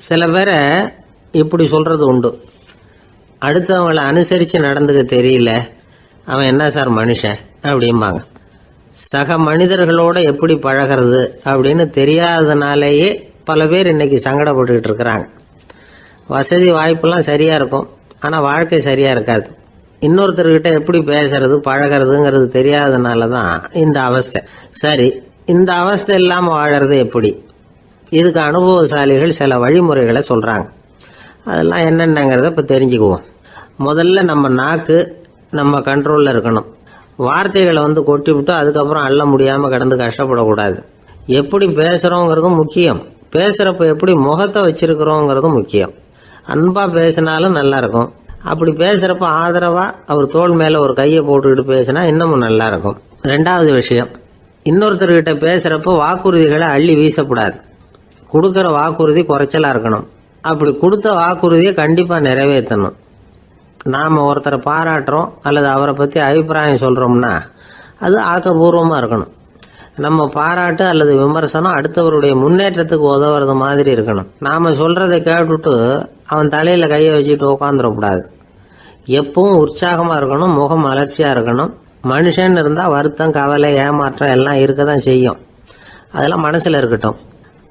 சில பேரை இப்படி சொல்றது உண்டு, அடுத்தவங்களை அனுசரித்து நடந்துக்க தெரியல, அவன் என்ன சார் மனுஷன் அப்படிம்பாங்க. சக மனிதர்களோட எப்படி பழகிறது அப்படின்னு தெரியாததுனாலேயே பல பேர் இன்னைக்கு சங்கடப்பட்டுக்கிட்டு இருக்கிறாங்க. வசதி வாய்ப்பெல்லாம் சரியா இருக்கும், ஆனால் வாழ்க்கை சரியா இருக்காது. இன்னொருத்தர்கிட்ட எப்படி பேசுறது பழகிறதுங்கிறது தெரியாததுனால தான் இந்த அவஸ்தை. சரி, இந்த அவஸ்தை இல்லாமல் வாழறது எப்படி? இதுக்கு அனுபவசாலிகள் சில வழிமுறைகளை சொல்றாங்க. அதெல்லாம் என்னென்னங்கிறத இப்போ தெரிஞ்சுக்குவோம். முதல்ல நம்ம நாக்கு நம்ம கண்ட்ரோலில் இருக்கணும். வார்த்தைகளை கொட்டி விட்டு அதுக்கப்புறம் அள்ள முடியாமல் கிடந்து கஷ்டப்படக்கூடாது. எப்படி பேசுகிறோங்கிறதும் முக்கியம், பேசுகிறப்ப எப்படி முகத்தை வச்சிருக்கிறோங்கிறதும் முக்கியம். அன்பாக பேசினாலும் நல்லா இருக்கும். அப்படி பேசுகிறப்ப ஆதரவாக அவர் தோள் மேலே ஒரு கையை போட்டுக்கிட்டு பேசினா இன்னமும் நல்லா இருக்கும். ரெண்டாவது விஷயம், இன்னொருத்தர்கிட்ட பேசுகிறப்ப வாக்குறுதிகளை அள்ளி வீசக்கூடாது. கொடுக்குற வாக்குறுதி குறைச்சலாக இருக்கணும். அப்படி கொடுத்த வாக்குறுதியை கண்டிப்பாக நிறைவேற்றணும். நாம் ஒருத்தரை பாராட்டுறோம் அல்லது அவரை பற்றி அபிப்பிராயம் சொல்கிறோம்னா அது ஆக்கப்பூர்வமாக இருக்கணும். நம்ம பாராட்டு அல்லது விமர்சனம் அடுத்தவருடைய முன்னேற்றத்துக்கு உதவுறது மாதிரி இருக்கணும். நாம் சொல்கிறத கேட்டுட்டு அவன் தலையில் கையை வச்சுட்டு உட்காந்துடக்கூடாது. எப்பவும் உற்சாகமாக இருக்கணும், முகம் அலர்ச்சியாக இருக்கணும். மனுஷன் இருந்தால் வருத்தம், கவலை, ஏமாற்றம் எல்லாம் இருக்க தான் செய்யும். அதெல்லாம் மனசில் இருக்கட்டும்.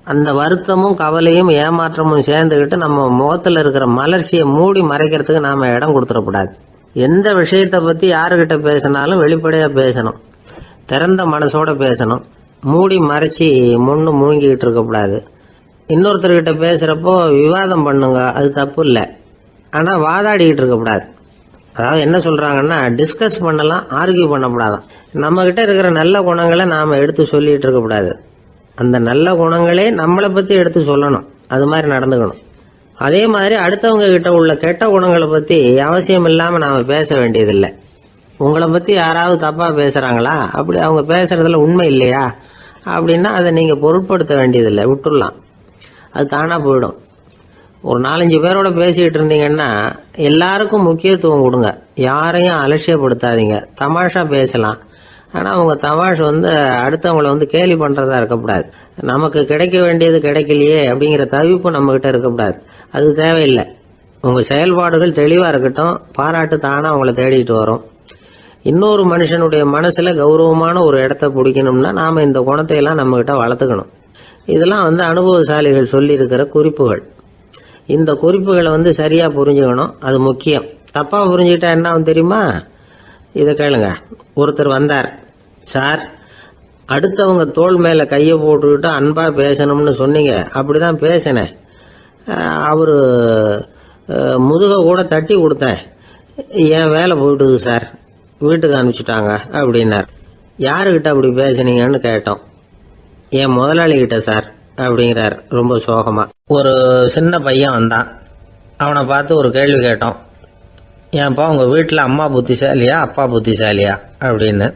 அந்த வருத்தமும் கவலையும் ஏமாற்றமும் சேர்ந்துக்கிட்டு நம்ம முகத்தில் இருக்கிற மலர்ச்சியை மூடி மறைக்கிறதுக்கு நாம் இடம் கொடுத்துடக்கூடாது. எந்த விஷயத்தை பற்றி யாருக்கிட்ட பேசினாலும் வெளிப்படையாக பேசணும், திறந்த மனசோட பேசணும். மூடி மறைச்சி முன்னு முழுங்கிக்கிட்டு இருக்கக்கூடாது. இன்னொருத்தர்கிட்ட பேசுகிறப்போ விவாதம் பண்ணுங்க, அது தப்பு இல்லை. ஆனால் வாதாடிக்கிட்டு இருக்கக்கூடாது. அதாவது என்ன சொல்கிறாங்கன்னா, டிஸ்கஸ் பண்ணலாம், ஆர்கியூ பண்ணக்கூடாதான். நம்மக்கிட்ட இருக்கிற நல்ல குணங்களை நாம் எடுத்து சொல்லிகிட்டு இருக்கக்கூடாது. அந்த நல்ல குணங்களே நம்மளை பற்றி எடுத்து சொல்லணும், அது மாதிரி நடந்துக்கணும். அதே மாதிரி அடுத்தவங்க கிட்ட உள்ள கெட்ட குணங்களை பற்றி அவசியம் இல்லாமல் நாம் பேச வேண்டியதில்லை. உங்களை பற்றி யாராவது தப்பாக பேசுகிறாங்களா, அப்படி அவங்க பேசுகிறதுல உண்மை இல்லையா அப்படின்னா அதை நீங்கள் பொருட்படுத்த வேண்டியதில்லை, விட்டுடலாம். அது தானாக போயிடும். ஒரு 4-5 பேரோட பேசிக்கிட்டு இருந்தீங்கன்னா எல்லாருக்கும் முக்கியத்துவம் கொடுங்க, யாரையும் அலட்சியப்படுத்தாதீங்க. தமாஷா பேசலாம், ஆனால் அவங்க தமாஷ் அடுத்தவங்களை கேலி பண்ணுறதா இருக்கக்கூடாது. நமக்கு கிடைக்க வேண்டியது கிடைக்கலையே அப்படிங்கிற தவிப்பு நம்மகிட்ட இருக்கக்கூடாது, அது தேவையில்லை. உங்கள் செயல்பாடுகள் தெளிவாக இருக்கட்டும், பாராட்டு தானாக அவங்கள தேடிட்டு வரும். இன்னொரு மனுஷனுடைய மனசில் கௌரவமான ஒரு இடத்த பிடிக்கணும்னா நாம் இந்த குணத்தையெல்லாம் நம்மகிட்ட வளர்த்துக்கணும். இதெல்லாம் அனுபவசாலிகள் சொல்லியிருக்கிற குறிப்புகள். இந்த குறிப்புகளை சரியாக புரிஞ்சுக்கணும், அது முக்கியம். தப்பாக புரிஞ்சுக்கிட்டா என்ன ஆகும் தெரியுமா? இதை கேளுங்க. ஒருத்தர் வந்தார், சார் அடுத்தவங்க தோள் மேலே கையை போட்டுக்கிட்டு அன்பாக பேசணும்னு சொன்னீங்க, அப்படிதான் பேசினேன். அவர் முதுக கூட தட்டி கொடுத்தேன், என் வேலை போயிட்டுது சார், வீட்டுக்கு அனுப்பிச்சிட்டாங்க அப்படின்னார். யாருக்கிட்ட அப்படி பேசுனீங்கன்னு கேட்டோம். என் முதலாளிகிட்ட சார் அப்படிங்கிறார் ரொம்ப சோகமா. ஒரு சின்ன பையன் வந்தான், அவனை பார்த்து ஒரு கேள்வி கேட்டோம். ஏன்ப்பா உங்கள் வீட்டில் அம்மா புத்திசாலியா அப்பா புத்திசாலியா அப்படின்னு.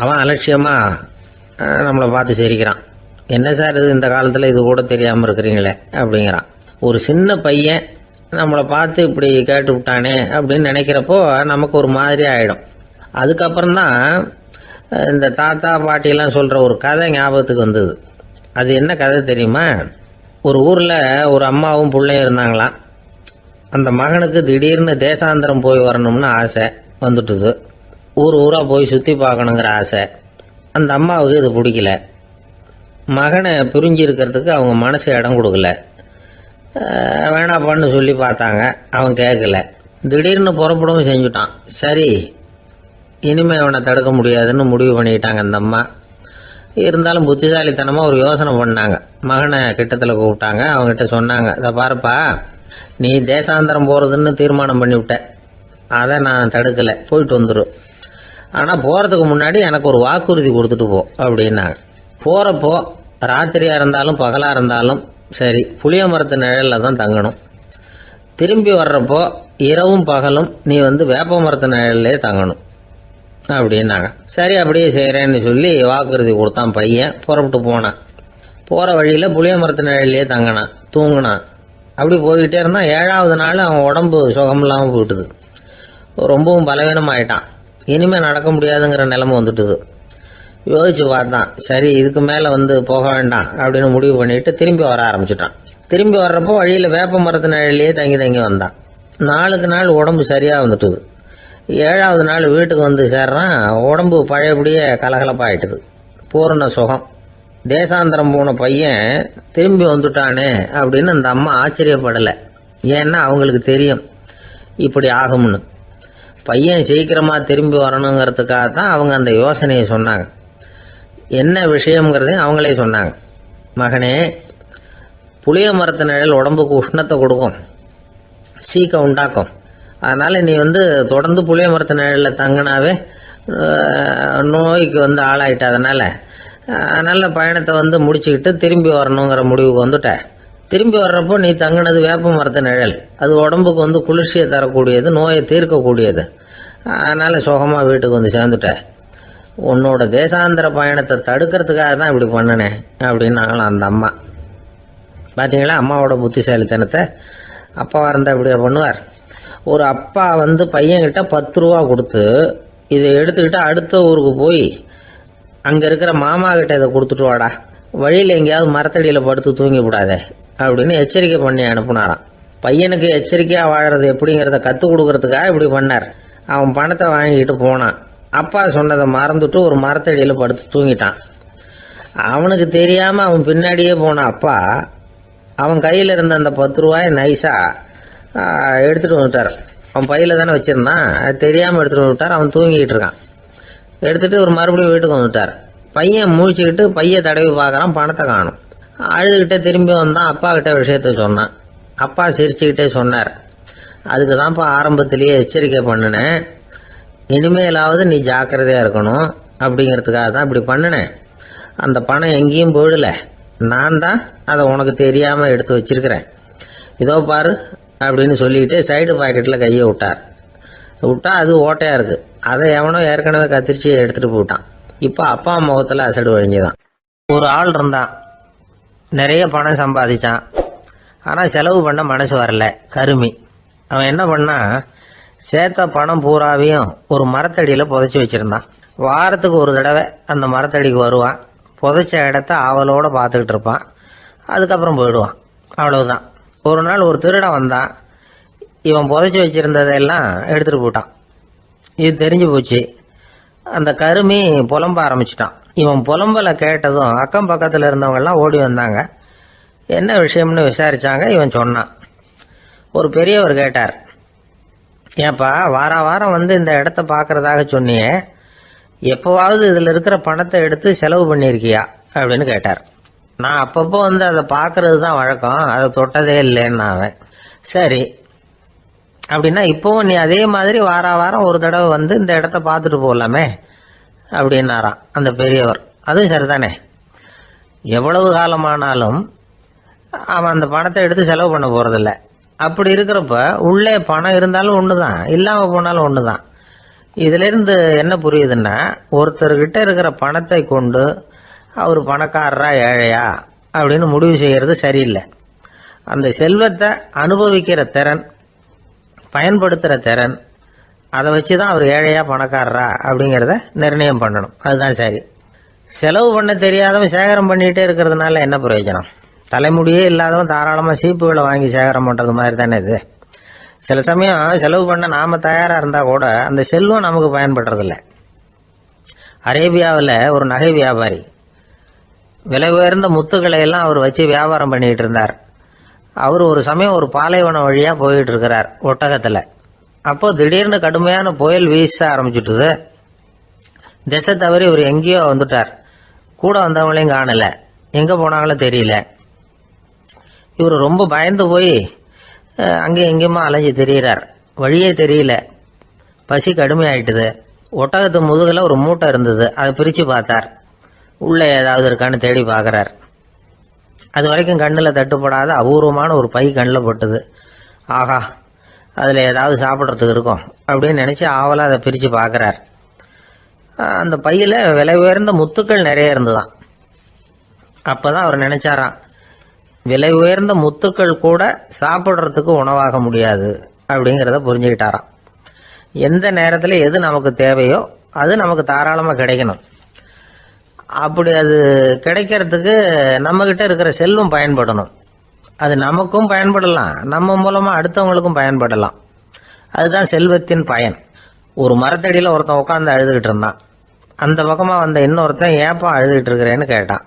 அவன் அலட்சியமாக நம்மளை பார்த்து சிரிக்கிறான். என்ன சார் இது, இந்த காலத்தில் இது கூட தெரியாமல் இருக்கிறீங்களே அப்படிங்கிறான். ஒரு சின்ன பையன் நம்மளை பார்த்து இப்படி கேட்டு விட்டானே அப்படின்னு நினைக்கிறப்போ நமக்கு ஒரு மாதிரி ஆகிடும். அதுக்கப்புறம்தான் இந்த தாத்தா பாட்டிலாம் சொல்கிற ஒரு கதை ஞாபகத்துக்கு வந்தது. அது என்ன கதை தெரியுமா? ஒரு ஊரில் ஒரு அம்மாவும் பிள்ளையும் இருந்தாங்களாம். அந்த மகனுக்கு திடீர்னு தேசாந்திரம் போய் வரணும்னு ஆசை வந்துட்டுது. ஊராக போய் சுற்றி பார்க்கணுங்கிற ஆசை. அந்த அம்மாவுக்கு இது பிடிக்கல. மகனை பிரிஞ்சு இருக்கிறதுக்கு அவங்க மனசு இடம் கொடுக்கல. வேணாப்பான்னு சொல்லி பார்த்தாங்க, அவன் கேட்கல. திடீர்னு புறப்படவும் செஞ்சுட்டான். சரி, இனிமேல் அவனை தடுக்க முடியாதுன்னு முடிவு பண்ணிக்கிட்டாங்க அந்த அம்மா. இருந்தாலும் புத்திசாலித்தனமாக ஒரு யோசனை பண்ணாங்க. மகனை கிட்டத்தில் கூப்பிட்டாங்க, அவங்ககிட்ட சொன்னாங்க, இதை பாருப்பா, நீ தேசாந்திரம் போகிறதுன்னு தீர்மானம் பண்ணிவிட்ட, அதை நான் தடுக்கலை, போயிட்டு வந்துடும். ஆனால் போகிறதுக்கு முன்னாடி எனக்கு ஒரு வாக்குறுதி கொடுத்துட்டு போ அப்படின்னாங்க. போகிறப்போ ராத்திரியாக இருந்தாலும் பகலாக இருந்தாலும் சரி புளிய மரத்து நிழலில் தான் தங்கணும். திரும்பி வர்றப்போ இரவும் பகலும் நீ வேப்ப மரத்து நிழல்லே தங்கணும் அப்படின்னாங்க. சரி அப்படியே செய்கிறேன்னு சொல்லி வாக்குறுதி கொடுத்தான் பையன். புறப்பட்டு போனான். போகிற வழியில் புளிய மரத்து நிழல்லே தங்கினான், தூங்கினான். அப்படி போய்கிட்டே இருந்தான். 7ஆவது நாள் அவன் உடம்பு சுகமில்லாமல் போயிட்டுது. ரொம்பவும் பலவீனமாயிட்டான். இனிமேல் நடக்க முடியாதுங்கிற நிலைமை வந்துட்டுது. யோசிச்சு பார்த்தான், சரி இதுக்கு மேலே போக வேண்டாம் அப்படின்னு முடிவு பண்ணிட்டு திரும்பி வர ஆரம்பிச்சிட்டான். திரும்பி வர்றப்போ வழியில் வேப்ப மரத்து நிழலையே தங்கி தங்கி வந்தான். நாளுக்கு நாள் உடம்பு சரியாக வந்துட்டுது. 7வது நாள் வீட்டுக்கு வந்து சேர்றான். உடம்பு பழையபடியே கலகலப்பாயிட்டுது. பூரண சுகம். தேசாந்திரம் போன பையன் திரும்பி வந்துட்டானே அப்படின்னு அந்த அம்மா ஆச்சரியப்படலை. ஏன்னா அவங்களுக்கு தெரியும் இப்படி ஆகும்னு. பையன் சீக்கிரமாக திரும்பி வரணுங்கிறதுக்காக தான் அவங்க அந்த யோசனையை சொன்னாங்க. என்ன விஷயங்கிறதையும் அவங்களே சொன்னாங்க. மகனே, புளிய மரத்து நிழல் உடம்புக்கு உஷ்ணத்தை கொடுக்கும், சீக்கம் உண்டாக்கும். அதனால் நீ தொடர்ந்து புளிய மரத்து நிழலில் தங்கினாவே நோய்க்கு ஆளாயிட்ட. அதனால் பயணத்தை முடிச்சுக்கிட்டு திரும்பி வரணுங்கிற முடிவுக்கு வந்துட்ட. திரும்பி வர்றப்போ நீ தங்கினது வேப்ப மரத்து நிழல். அது உடம்புக்கு குளிர்ச்சியை தரக்கூடியது, நோயை தீர்க்கக்கூடியது. அதனால் சுகமாக வீட்டுக்கு சேர்ந்துட்ட. உன்னோட தேசாந்திர பயணத்தை தடுக்கிறதுக்காக தான் இப்படி பண்ணினேன் அப்படின்னாங்களாம் அந்த அம்மா. பார்த்தீங்களா அம்மாவோட புத்திசாலித்தனத்தை? அப்பாவாக இருந்தால் இப்படியா பண்ணுவார்? ஒரு அப்பா பையன்கிட்ட 10 ரூபா கொடுத்து இதை எடுத்துக்கிட்டு அடுத்த ஊருக்கு போய் அங்கே இருக்கிற மாமா கிட்ட இதை கொடுத்துட்டு வாடா, வழியில் எங்கேயாவது மரத்தடியில் படுத்து தூங்கி விடாதே அப்படின்னு எச்சரிக்கை பண்ணி அனுப்புனாராம். பையனுக்கு எச்சரிக்கையாக வாழறது எப்படிங்கிறத கற்றுக் கொடுக்கறதுக்காக இப்படி பண்ணார். அவன் பணத்தை வாங்கிட்டு போனான். அப்பா சொன்னதை மறந்துட்டு ஒரு மரத்தடியில் படுத்து தூங்கிட்டான். அவனுக்கு தெரியாமல் அவன் பின்னாடியே போன அப்பா அவன் கையில் இருந்த அந்த 10 ரூபாயை நைஸாக எடுத்துகிட்டு வந்துட்டார். அவன் பையில் தானே வச்சுருந்தான், அது தெரியாமல் எடுத்துகிட்டு வந்துட்டார். அவன் தூங்கிக்கிட்டு இருக்கான். எடுத்துகிட்டு ஒரு மறுபடியும் வீட்டுக்கு வந்துட்டார். பையன் முழிச்சுக்கிட்டு பையை தடவி பார்க்குறான், பணத்தை காணும். அழுதுகிட்டே திரும்பி வந்தான். அப்பா கிட்ட விஷயத்த சொன்னான். அப்பா சிரிச்சுக்கிட்டே சொன்னார், அதுக்கு தான்ப்பா ஆரம்பத்திலேயே எச்சரிக்கை பண்ணினேன், இனிமேலாவது நீ ஜாக்கிரதையாக இருக்கணும் அப்படிங்கிறதுக்காக தான் இப்படி பண்ணினேன். அந்த பணம் எங்கேயும் போயிடல, நான் தான் அதை உனக்கு தெரியாமல் எடுத்து வச்சிருக்கிறேன். இதோ பாரு அப்படின்னு சொல்லிக்கிட்டு சைடு பாக்கெட்டில் கையை விட்டா அது ஓட்டையாக இருக்குது. அதை எவனோ ஏற்கனவே கத்திரிச்சு எடுத்துகிட்டு போயிட்டான். இப்போ அப்பா முகத்தில் அசடு வழிஞ்சுதான். ஒரு ஆள் இருந்தான், நிறைய பணம் சம்பாதிச்சான். ஆனால் செலவு பண்ண மனசு வரல, கருமி. அவன் என்ன பண்ணா, சேர்த்த பணம் பூராவையும் ஒரு மரத்தடியில் புதைச்சி வச்சுருந்தான். வாரத்துக்கு ஒரு தடவை அந்த மரத்தடிக்கு வருவான். புதைச்ச இடத்த ஆவலோடு பார்த்துக்கிட்டு இருப்பான். அதுக்கப்புறம் போயிடுவான். அவ்வளவுதான். ஒரு நாள் ஒரு திருடன் வந்தான். இவன் புதைச்சி வச்சுருந்ததெல்லாம் எடுத்துகிட்டு போட்டான். இது தெரிஞ்சு போச்சு. அந்த கருமி புலம்ப ஆரம்பிச்சிட்டான். இவன் புலம்பலை கேட்டதும் அக்கம் பக்கத்தில் இருந்தவங்கெல்லாம் ஓடி வந்தாங்க. என்ன விஷயம்னு விசாரித்தாங்க. இவன் சொன்னான். ஒரு பெரியவர் கேட்டார், ஏப்பா வாரம் இந்த இடத்த பார்க்கறதாக சொன்னியே, எப்போவாவது இதில் இருக்கிற பணத்தை எடுத்து செலவு பண்ணியிருக்கியா அப்படின்னு கேட்டார். நான் அப்பப்போ அதை பார்க்கறது தான் வழக்கம், அதை தொட்டதே இல்லைன்னு அவன். சரி அப்படின்னா இப்போவும் நீ அதே மாதிரி வாரம் ஒரு தடவை இந்த இடத்த பார்த்துட்டு போகலாமே அப்படின்னாராம் அந்த பெரியவர். அதுவும் சரிதானே, எவ்வளவு காலமானாலும் அவன் அந்த பணத்தை எடுத்து செலவு பண்ண போகிறதில்ல. அப்படி இருக்கிறப்ப உள்ளே பணம் இருந்தாலும் ஒன்று தான், இல்லாமல் போனாலும் ஒன்று தான். இதிலிருந்து என்ன புரியுதுன்னா, ஒருத்தர்கிட்ட இருக்கிற பணத்தை கொண்டு அவர் பணக்காரரா ஏழையா அப்படின்னு முடிவு செய்கிறது சரியில்லை. அந்த செல்வத்தை அனுபவிக்கிற திறன், பயன்படுத்துகிற திறன், அதை வச்சு தான் அவர் ஏழையா பணக்காரரா அப்படிங்கிறத நிர்ணயம் பண்ணணும். அதுதான் சரி. செலவு பண்ண தெரியாதவன் சேகரம் பண்ணிகிட்டே இருக்கிறதுனால என்ன பிரயோஜனம்? தலைமுடியே இல்லாதவன் தாராளமாக சீப்புகளை வாங்கி சேகரம் பண்ணுறது மாதிரி தானே இது. சில சமயம் செலவு பண்ண நாம் தயாராக இருந்தால் கூட அந்த செல்வம் நமக்கு பயன்படுறதில்ல. அரேபியாவில் ஒரு நகை வியாபாரி விலை உயர்ந்த முத்துக்களை எல்லாம் அவர் வச்சு வியாபாரம் பண்ணிகிட்டு இருந்தார். அவர் ஒரு சமயம் ஒரு பாலைவனம் வழியாக போயிட்டு இருக்கிறார் ஒட்டகத்தில். அப்போ திடீர்னு கடுமையான புயல் வீச ஆரம்பிச்சுட்டுது. திசை தவறி இவர் எங்கேயோ வந்துட்டார். கூட வந்தவங்களையும் காணலை, எங்கே போனாங்களோ தெரியல. இவர் ரொம்ப பயந்து போய் அங்கேயும் எங்கேயுமா அலைஞ்சு தெரிகிறார். வழியே தெரியல. பசி கடுமையாயிட்டுது. ஒட்டகத்து முதுகில் ஒரு மூட்டை இருந்தது. அதை பிரித்து பார்த்தார். உள்ளே ஏதாவது இருக்கான்னு தேடி பார்க்குறார். அது வரைக்கும் கண்ணில் தட்டுப்படாத அபூர்வமான ஒரு பை கண்ணில் பட்டுது. ஆஹா, அதில் ஏதாவது சாப்பிட்றதுக்கு இருக்கும் அப்படின்னு நினச்சி ஆவலாக அதை பிரித்து பார்க்குறார். அந்த பையில் விலை உயர்ந்த முத்துக்கள் நிறைய இருந்துதான். அப்போ தான் அவர் நினச்சாராம், விலை உயர்ந்த முத்துக்கள் கூட சாப்பிட்றதுக்கு உணவாக முடியாது அப்படிங்கிறத புரிஞ்சுக்கிட்டாராம். எந்த நேரத்தில் எது நமக்கு தேவையோ அது நமக்கு தாராளமாக கிடைக்கணும். அப்படி அது கிடைக்கிறதுக்கு நம்மக்கிட்ட இருக்கிற செல்வம் பயன்படணும். அது நமக்கும் பயன்படலாம், நம்ம மூலமா அடுத்தவங்களுக்கும் பயன்படலாம். அதுதான் செல்வத்தின் பயன். ஒரு மரத்தடியில் ஒருத்தன் உட்காந்து அழுதுகிட்டு இருந்தான். அந்த பக்கமா வந்த இன்னொருத்தன் ஏப்பா அழுதுகிட்டு இருக்கிறேன்னு கேட்டான்.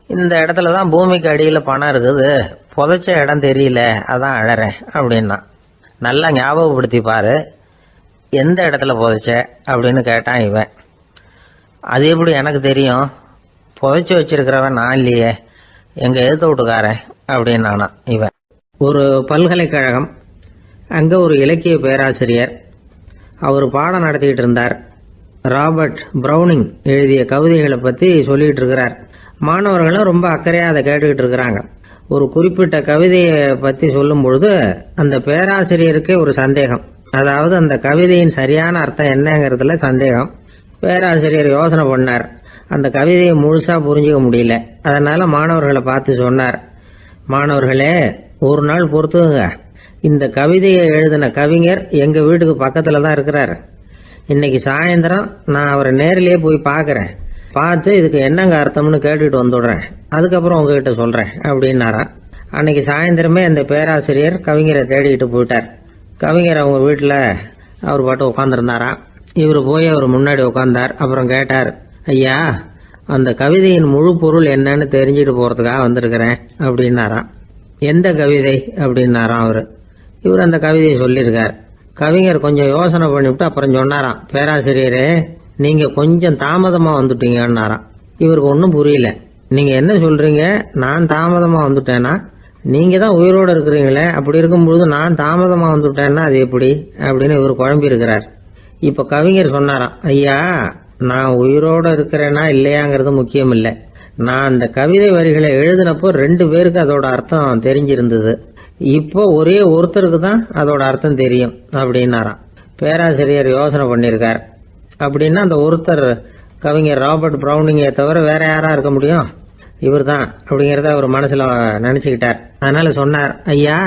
இந்த இடத்துல தான் பூமிக்கு அடியில் பணம் இருக்குது, புதைச்ச இடம் தெரியல, அதான் அழறேன் அப்படின்னா. நல்லா ஞாபகப்படுத்தி பாரு, எந்த இடத்துல புதைச்ச அப்படின்னு கேட்டான் இவன். அது எப்படி எனக்கு தெரியும், புதைச்சி வச்சிருக்கிறவன் நான் இல்லையே, எங்க எழுத்து வீட்டுக்காரன் அப்படின்னானா இவன். ஒரு பல்கலைக்கழகம், அங்க ஒரு இலக்கிய பேராசிரியர், அவர் பாடம் நடத்திக்கிட்டு இருந்தார். ராபர்ட் பிரவுனிங் எழுதிய கவிதைகளை பத்தி சொல்லிட்டு இருக்கிறார். மாணவர்களும் ரொம்ப அக்கறையா அதை கேட்டுக்கிட்டு இருக்கிறாங்க. ஒரு குறிப்பிட்ட கவிதையை பத்தி சொல்லும் பொழுது அந்த பேராசிரியருக்கே ஒரு சந்தேகம். அதாவது அந்த கவிதையின் சரியான அர்த்தம் என்னங்கிறதுல சந்தேகம். பேராசிரியர் யோசனை பண்ணார். அந்த கவிதையை முழுசா புரிஞ்சுக்க முடியல. அதனால மாணவர்களை பார்த்து சொன்னார், மாணவர்களே, ஒரு நாள் பொறுத்துங்க, இந்த கவிதையை எழுதின கவிஞர் எங்க வீட்டுக்கு பக்கத்துல தான் இருக்கிறார். இன்னைக்கு சாயந்தரம் நான் அவரை நேரிலேயே போய் பார்க்கறேன். பார்த்து இதுக்கு என்னங்க அர்த்தம்னு கேட்டுட்டு வந்துடுறேன். அதுக்கப்புறம் உங்ககிட்ட சொல்றேன் அப்படின்னாராம். அன்னைக்கு சாயந்தரமே அந்த பேராசிரியர் கவிஞரை தேடிட்டு போயிட்டார். கவிஞர் அவங்க வீட்டுல அவர் பாட்டு உட்காந்துருந்தாராம். இவர் போய் அவர் முன்னாடி உட்கார்ந்தார். அப்புறம் கேட்டார், ஐயா, அந்த கவிதையின் முழு பொருள் என்னன்னு தெரிஞ்சுட்டு போறதுக்காக வந்திருக்கிறேன் அப்படின்னாராம். எந்த கவிதை அப்படின்னாராம் அவரு. இவர் அந்த கவிதையை சொல்லியிருக்கார். கவிஞர் கொஞ்சம் யோசனை பண்ணிவிட்டு அப்புறம் சொன்னாராம், பேராசிரியரே, நீங்க கொஞ்சம் தாமதமா வந்துட்டீங்கன்னாராம். இவருக்கு ஒன்றும் புரியல. நீங்க என்ன சொல்றீங்க, நான் தாமதமா வந்துட்டேன்னா? நீங்க தான் உயிரோடு இருக்கிறீங்களே, அப்படி இருக்கும்பொழுது நான் தாமதமா வந்துட்டேன்னா அது எப்படி அப்படின்னு இவர் குழம்பி இருக்கிறார். இப்ப கவிஞர் சொன்னாராம், ஐயா, நான் உயிரோடு இருக்கிறேனா இல்லையாங்கிறது முக்கியம் இல்லை. நான் அந்த கவிதை வரிகளை எழுதினப்போ 2 பேருக்கு அதோட அர்த்தம் தெரிஞ்சிருந்தது. இப்போ ஒரே ஒருத்தருக்கு தான் அதோட அர்த்தம் தெரியும் அப்படின்னாராம். பேராசிரியர் யோசனை பண்ணியிருக்கார். அப்படின்னா அந்த ஒருத்தர் கவிஞர் ராபர்ட் பிரவுனிங்கை தவிர வேற யாரா இருக்க முடியும்? இவர் தான் அப்படிங்கிறத அவர் மனசுல நினைச்சுக்கிட்டார். அதனால சொன்னார், ஐயா,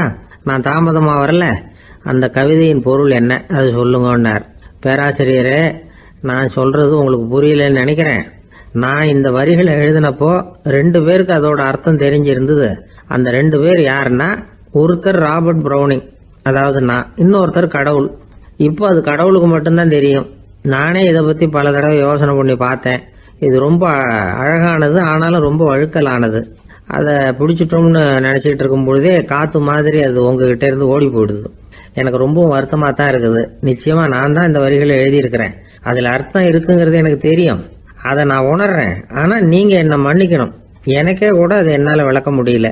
நான் தாமதமா வரல, அந்த கவிதையின் பொருள் என்ன அது சொல்லுங்கன்னார். பேராசிரியரே, நான் சொல்றது உங்களுக்கு புரியலன்னு நினைக்கிறேன். நான் இந்த வரிகளை எழுதினப்போ 2 பேருக்கு அதோட அர்த்தம் தெரிஞ்சிருந்தது. அந்த 2 பேர் யாருன்னா, ஒருத்தர் ராபர்ட் பிரவுனிங், அதாவது நான், இன்னொருத்தர் கடவுள். இப்போ அது கடவுளுக்கு மட்டும்தான் தெரியும். நானே இதை பத்தி பல தடவை யோசனை பண்ணி பார்த்தேன். இது ரொம்ப அழகானது, ஆனாலும் ரொம்ப வழுக்கலானது. அதை பிடிச்சிட்டோம்னு நினைச்சிட்டு இருக்கும் பொழுதே காத்து மாதிரி அது உங்ககிட்ட இருந்து ஓடி போயிடுது. எனக்கு ரொம்பவும் வருத்தமா தான் இருக்குது. நிச்சயமா நான் தான் இந்த வரிகளை எழுதியிருக்கிறேன். அதுல அர்த்தம் இருக்குங்கிறது எனக்கு தெரியும், அதை நான் உணர்றேன். ஆனா நீங்க என்ன மன்னிக்கணும், எனக்கே கூட அதை என்னால விளக்க முடியல.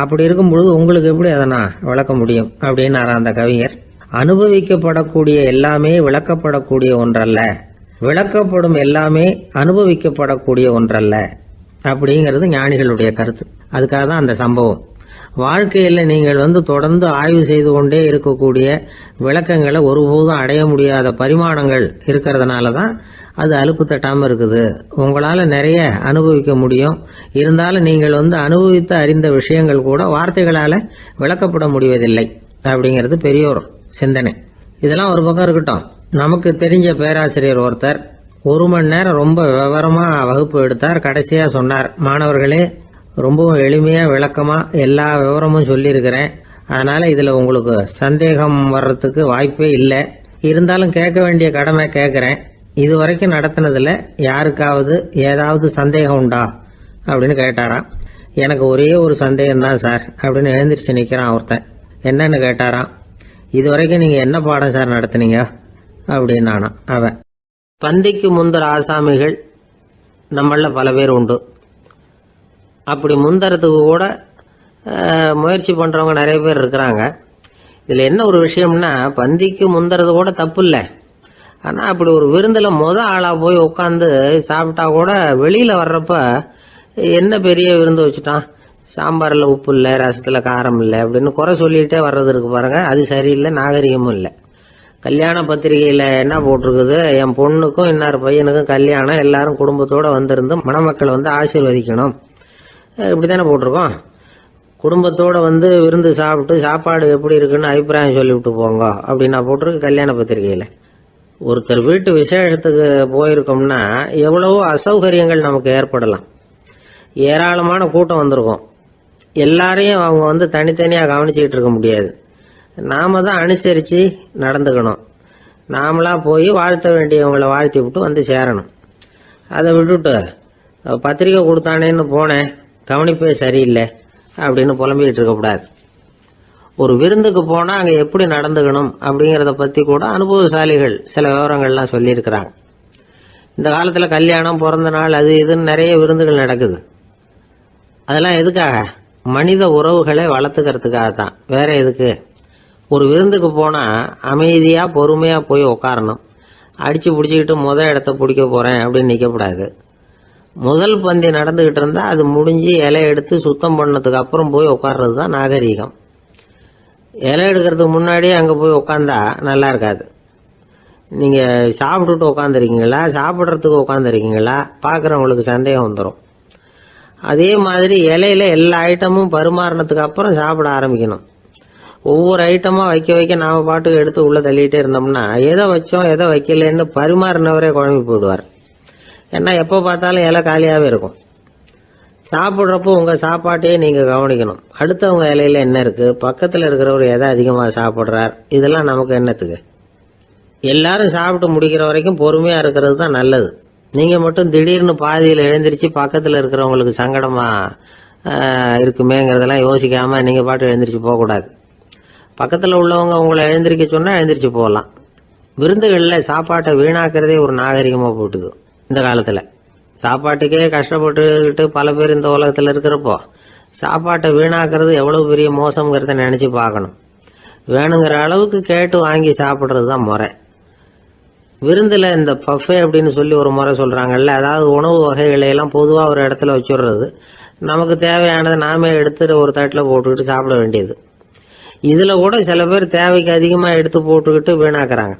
அப்படி இருக்கும் பொழுது உங்களுக்கு எப்படி அதை நான் விளக்க முடியும் அப்படின்னாரா அந்த கவிஞர். அனுபவிக்கப்படக்கூடிய எல்லாமே விளக்கப்படக்கூடிய ஒன்றல்ல, விளக்கப்படும் எல்லாமே அனுபவிக்கப்படக்கூடிய ஒன்றல்ல அப்படிங்கிறது ஞானிகளுடைய கருத்து. அதுக்காக தான் அந்த சம்பவம். வாழ்க்கையில் நீங்கள் தொடர்ந்து ஆய்வு செய்து கொண்டே இருக்கக்கூடிய விளக்கங்களை ஒருபோதும் அடைய முடியாத பரிமாணங்கள் இருக்கிறதுனால தான் அது அலுப்பு தட்டாமல் இருக்குது. உங்களால் நிறைய அனுபவிக்க முடியும், இருந்தாலும் நீங்கள் அனுபவித்து அறிந்த விஷயங்கள் கூட வார்த்தைகளால் விளக்கப்பட முடிவதில்லை அப்படிங்கிறது பெரியோர் சிந்தனை. இதெல்லாம் ஒரு பக்கம் இருக்கட்டும். நமக்கு தெரிஞ்ச பேராசிரியர் ஒருத்தர் 1 மணி நேரம் ரொம்ப விவரமா வகுப்பு எடுத்தார். கடைசியா சொன்னார், மாணவர்களே, ரொம்பவும் எளிமையா விளக்கமா எல்லா விவரமும் சொல்லியிருக்கிறேன். அதனால இதுல உங்களுக்கு சந்தேகம் வர்றதுக்கு வாய்ப்பே இல்லை. இருந்தாலும் கேட்க வேண்டிய கடமை கேட்கிறேன். இது வரைக்கும் நடத்தினதுல யாருக்காவது ஏதாவது சந்தேகம் உண்டா அப்படின்னு கேட்டாராம். எனக்கு ஒரே ஒரு சந்தேகம் தான் சார் அப்படின்னு எழுந்திரிச்சு நிக்கிறான் ஒருத்தன். என்னன்னு கேட்டாராம். இது வரைக்கும் நீங்க என்ன பாடம் சார் நடத்துனீங்க அப்படின்னானா அவன். பந்திக்கு முந்தர ஆசாமிகள் நம்மள பல பேர் உண்டு. அப்படி முந்தறதுக்கு கூட முயற்சி பண்றவங்க நிறைய பேர் இருக்கிறாங்க. இதுல என்ன ஒரு விஷயம்னா, பந்திக்கு முந்தறது கூட தப்பு இல்லை. ஆனா அப்படி ஒரு விருந்துல ஆளா போய் உட்காந்து சாப்பிட்டா கூட வெளியில வர்றப்ப என்ன பெரிய விருந்து வச்சுட்டான், சாம்பார்ல உப்பு இல்லை, ரசத்துல காரம் இல்லை அப்படின்னு குறை சொல்லிட்டே வர்றது இருக்கு பாருங்க. அது சரியில்லை, நாகரிகமும் இல்லை. கல்யாண பத்திரிகையில என்ன போட்டிருக்குது, என் பொண்ணுக்கும் இன்னார் பையனுக்கும் கல்யாணம், எல்லாரும் குடும்பத்தோட வந்திருந்து மணமக்கள் ஆசீர்வதிக்கணும், இப்படித்தானே போட்டிருக்கோம். குடும்பத்தோட விருந்து சாப்பிட்டு சாப்பாடு எப்படி இருக்குன்னு அபிப்பிராயம் சொல்லிவிட்டு போங்க அப்படின்னா போட்டிருக்கு கல்யாண பத்திரிகையில. ஒருத்தர் வீட்டு விசேஷத்துக்கு போயிருக்கோம்னா எவ்வளவோ அசௌகரியங்கள் நமக்கு ஏற்படலாம். ஏராளமான கூட்டம் வந்திருக்கும். எல்லாரையும் அவங்க தனித்தனியாக கவனிச்சுக்கிட்டு இருக்க முடியாது. நாம தான் அனுசரித்து நடந்துக்கணும். நாமளா போய் வாழ்த்த வேண்டியவங்களை வாழ்த்தி விட்டு சேரணும். அதை விட்டுட்டு பத்திரிக்கை கொடுத்தானேன்னு போனேன், கவனிப்பே சரியில்லை அப்படின்னு புலம்பிக்கிட்டு இருக்கக்கூடாது. ஒரு விருந்துக்கு போனால் அங்கே எப்படி நடந்துக்கணும் அப்படிங்கிறத பற்றி கூட அனுபவசாலிகள் சில விவரங்கள்லாம் சொல்லியிருக்கிறாங்க. இந்த காலத்தில் கல்யாணம், பிறந்த நாள், அது இதுன்னு நிறைய விருந்துகள் நடக்குது. அதெல்லாம் எதுக்காக? மனித உறவுகளை வளர்த்துக்கிறதுக்காக தான், வேற எதுக்கு? ஒரு விருந்துக்கு போனால் அமைதியாக பொறுமையாக போய் உக்காரணும். அடித்து பிடிச்சிக்கிட்டு இடத்த பிடிக்க போகிறேன் அப்படின்னு நிற்கக்கூடாது. முதல் பந்தி நடந்துக்கிட்டு இருந்தால் அது முடிஞ்சு இலை எடுத்து சுத்தம் பண்ணதுக்கு அப்புறம் போய் உட்கார்றது தான் நாகரீகம். இலை எடுக்கிறதுக்கு முன்னாடியே அங்கே போய் உட்காந்தா நல்லா இருக்காது. நீங்கள் சாப்பிட்டுட்டு உட்காந்துருக்கீங்களா, சாப்பிட்றதுக்கு உட்காந்துருக்கீங்களா, பார்க்குறவங்களுக்கு சந்தேகம் வந்துடும். அதே மாதிரி இலையில எல்லா ஐட்டமும் பரிமாறினதுக்கு அப்புறம் சாப்பிட ஆரம்பிக்கணும். ஒவ்வொரு ஐட்டமாக வைக்க வைக்க நாம் பாட்டுக்கு எடுத்து உள்ளே தள்ளிகிட்டே இருந்தோம்னா எதை வச்சோம் எதை வைக்கலன்னு பரிமாறினவரே குழம்பி போயிடுவார். ஏன்னா எப்போ பார்த்தாலும் இலை காலியாகவே இருக்கும். சாப்பிட்றப்போ உங்கள் சாப்பாட்டையே நீங்கள் கவனிக்கணும். அடுத்தவங்க இலையில என்ன இருக்குது, பக்கத்தில் இருக்கிறவர் எதை அதிகமாக சாப்பிட்றார், இதெல்லாம் நமக்கு என்னத்துக்கு? எல்லாரும் சாப்பிட்டு முடிக்கிற வரைக்கும் பொறுமையாக இருக்கிறது தான் நல்லது. நீங்கள் மட்டும் திடீர்னு பாதியில் எழுந்திரிச்சு பக்கத்தில் இருக்கிறவங்களுக்கு சங்கடமாக இருக்குமேங்கிறதெல்லாம் யோசிக்காமல் நீங்கள் பாட்டு எழுந்திரிச்சு போகக்கூடாது. பக்கத்தில் உள்ளவங்க உங்களை எழுந்திரிக்க சொன்னால் எழுந்திரிச்சு போகலாம். விருந்துகளில் சாப்பாட்டை வீணாக்கிறதே ஒரு நாகரிகமாக போட்டுது இந்த காலத்தில். சாப்பாட்டுக்கே கஷ்டப்பட்டுக்கிட்டு பல பேர் இந்த உலகத்தில் இருக்கிறப்போ சாப்பாட்டை வீணாக்கிறது எவ்வளோ பெரிய மோசங்கிறத நினச்சி பார்க்கணும். வேணுங்கிற அளவுக்கு கேட்டு வாங்கி சாப்பிட்றது தான் முறை. விருந்தில் இந்த பஃபே அப்படின்னு சொல்லி ஒரு முறை சொல்கிறாங்கல்ல, அதாவது உணவு வகைகளையெல்லாம் பொதுவாக ஒரு இடத்துல வச்சுடுறது, நமக்கு தேவையானதை நாமே எடுத்து ஒரு தட்டில் போட்டுக்கிட்டு சாப்பிட வேண்டியது. இதில் கூட சில பேர் தேவைக்கு அதிகமாக எடுத்து போட்டுக்கிட்டு வீணாக்குறாங்க.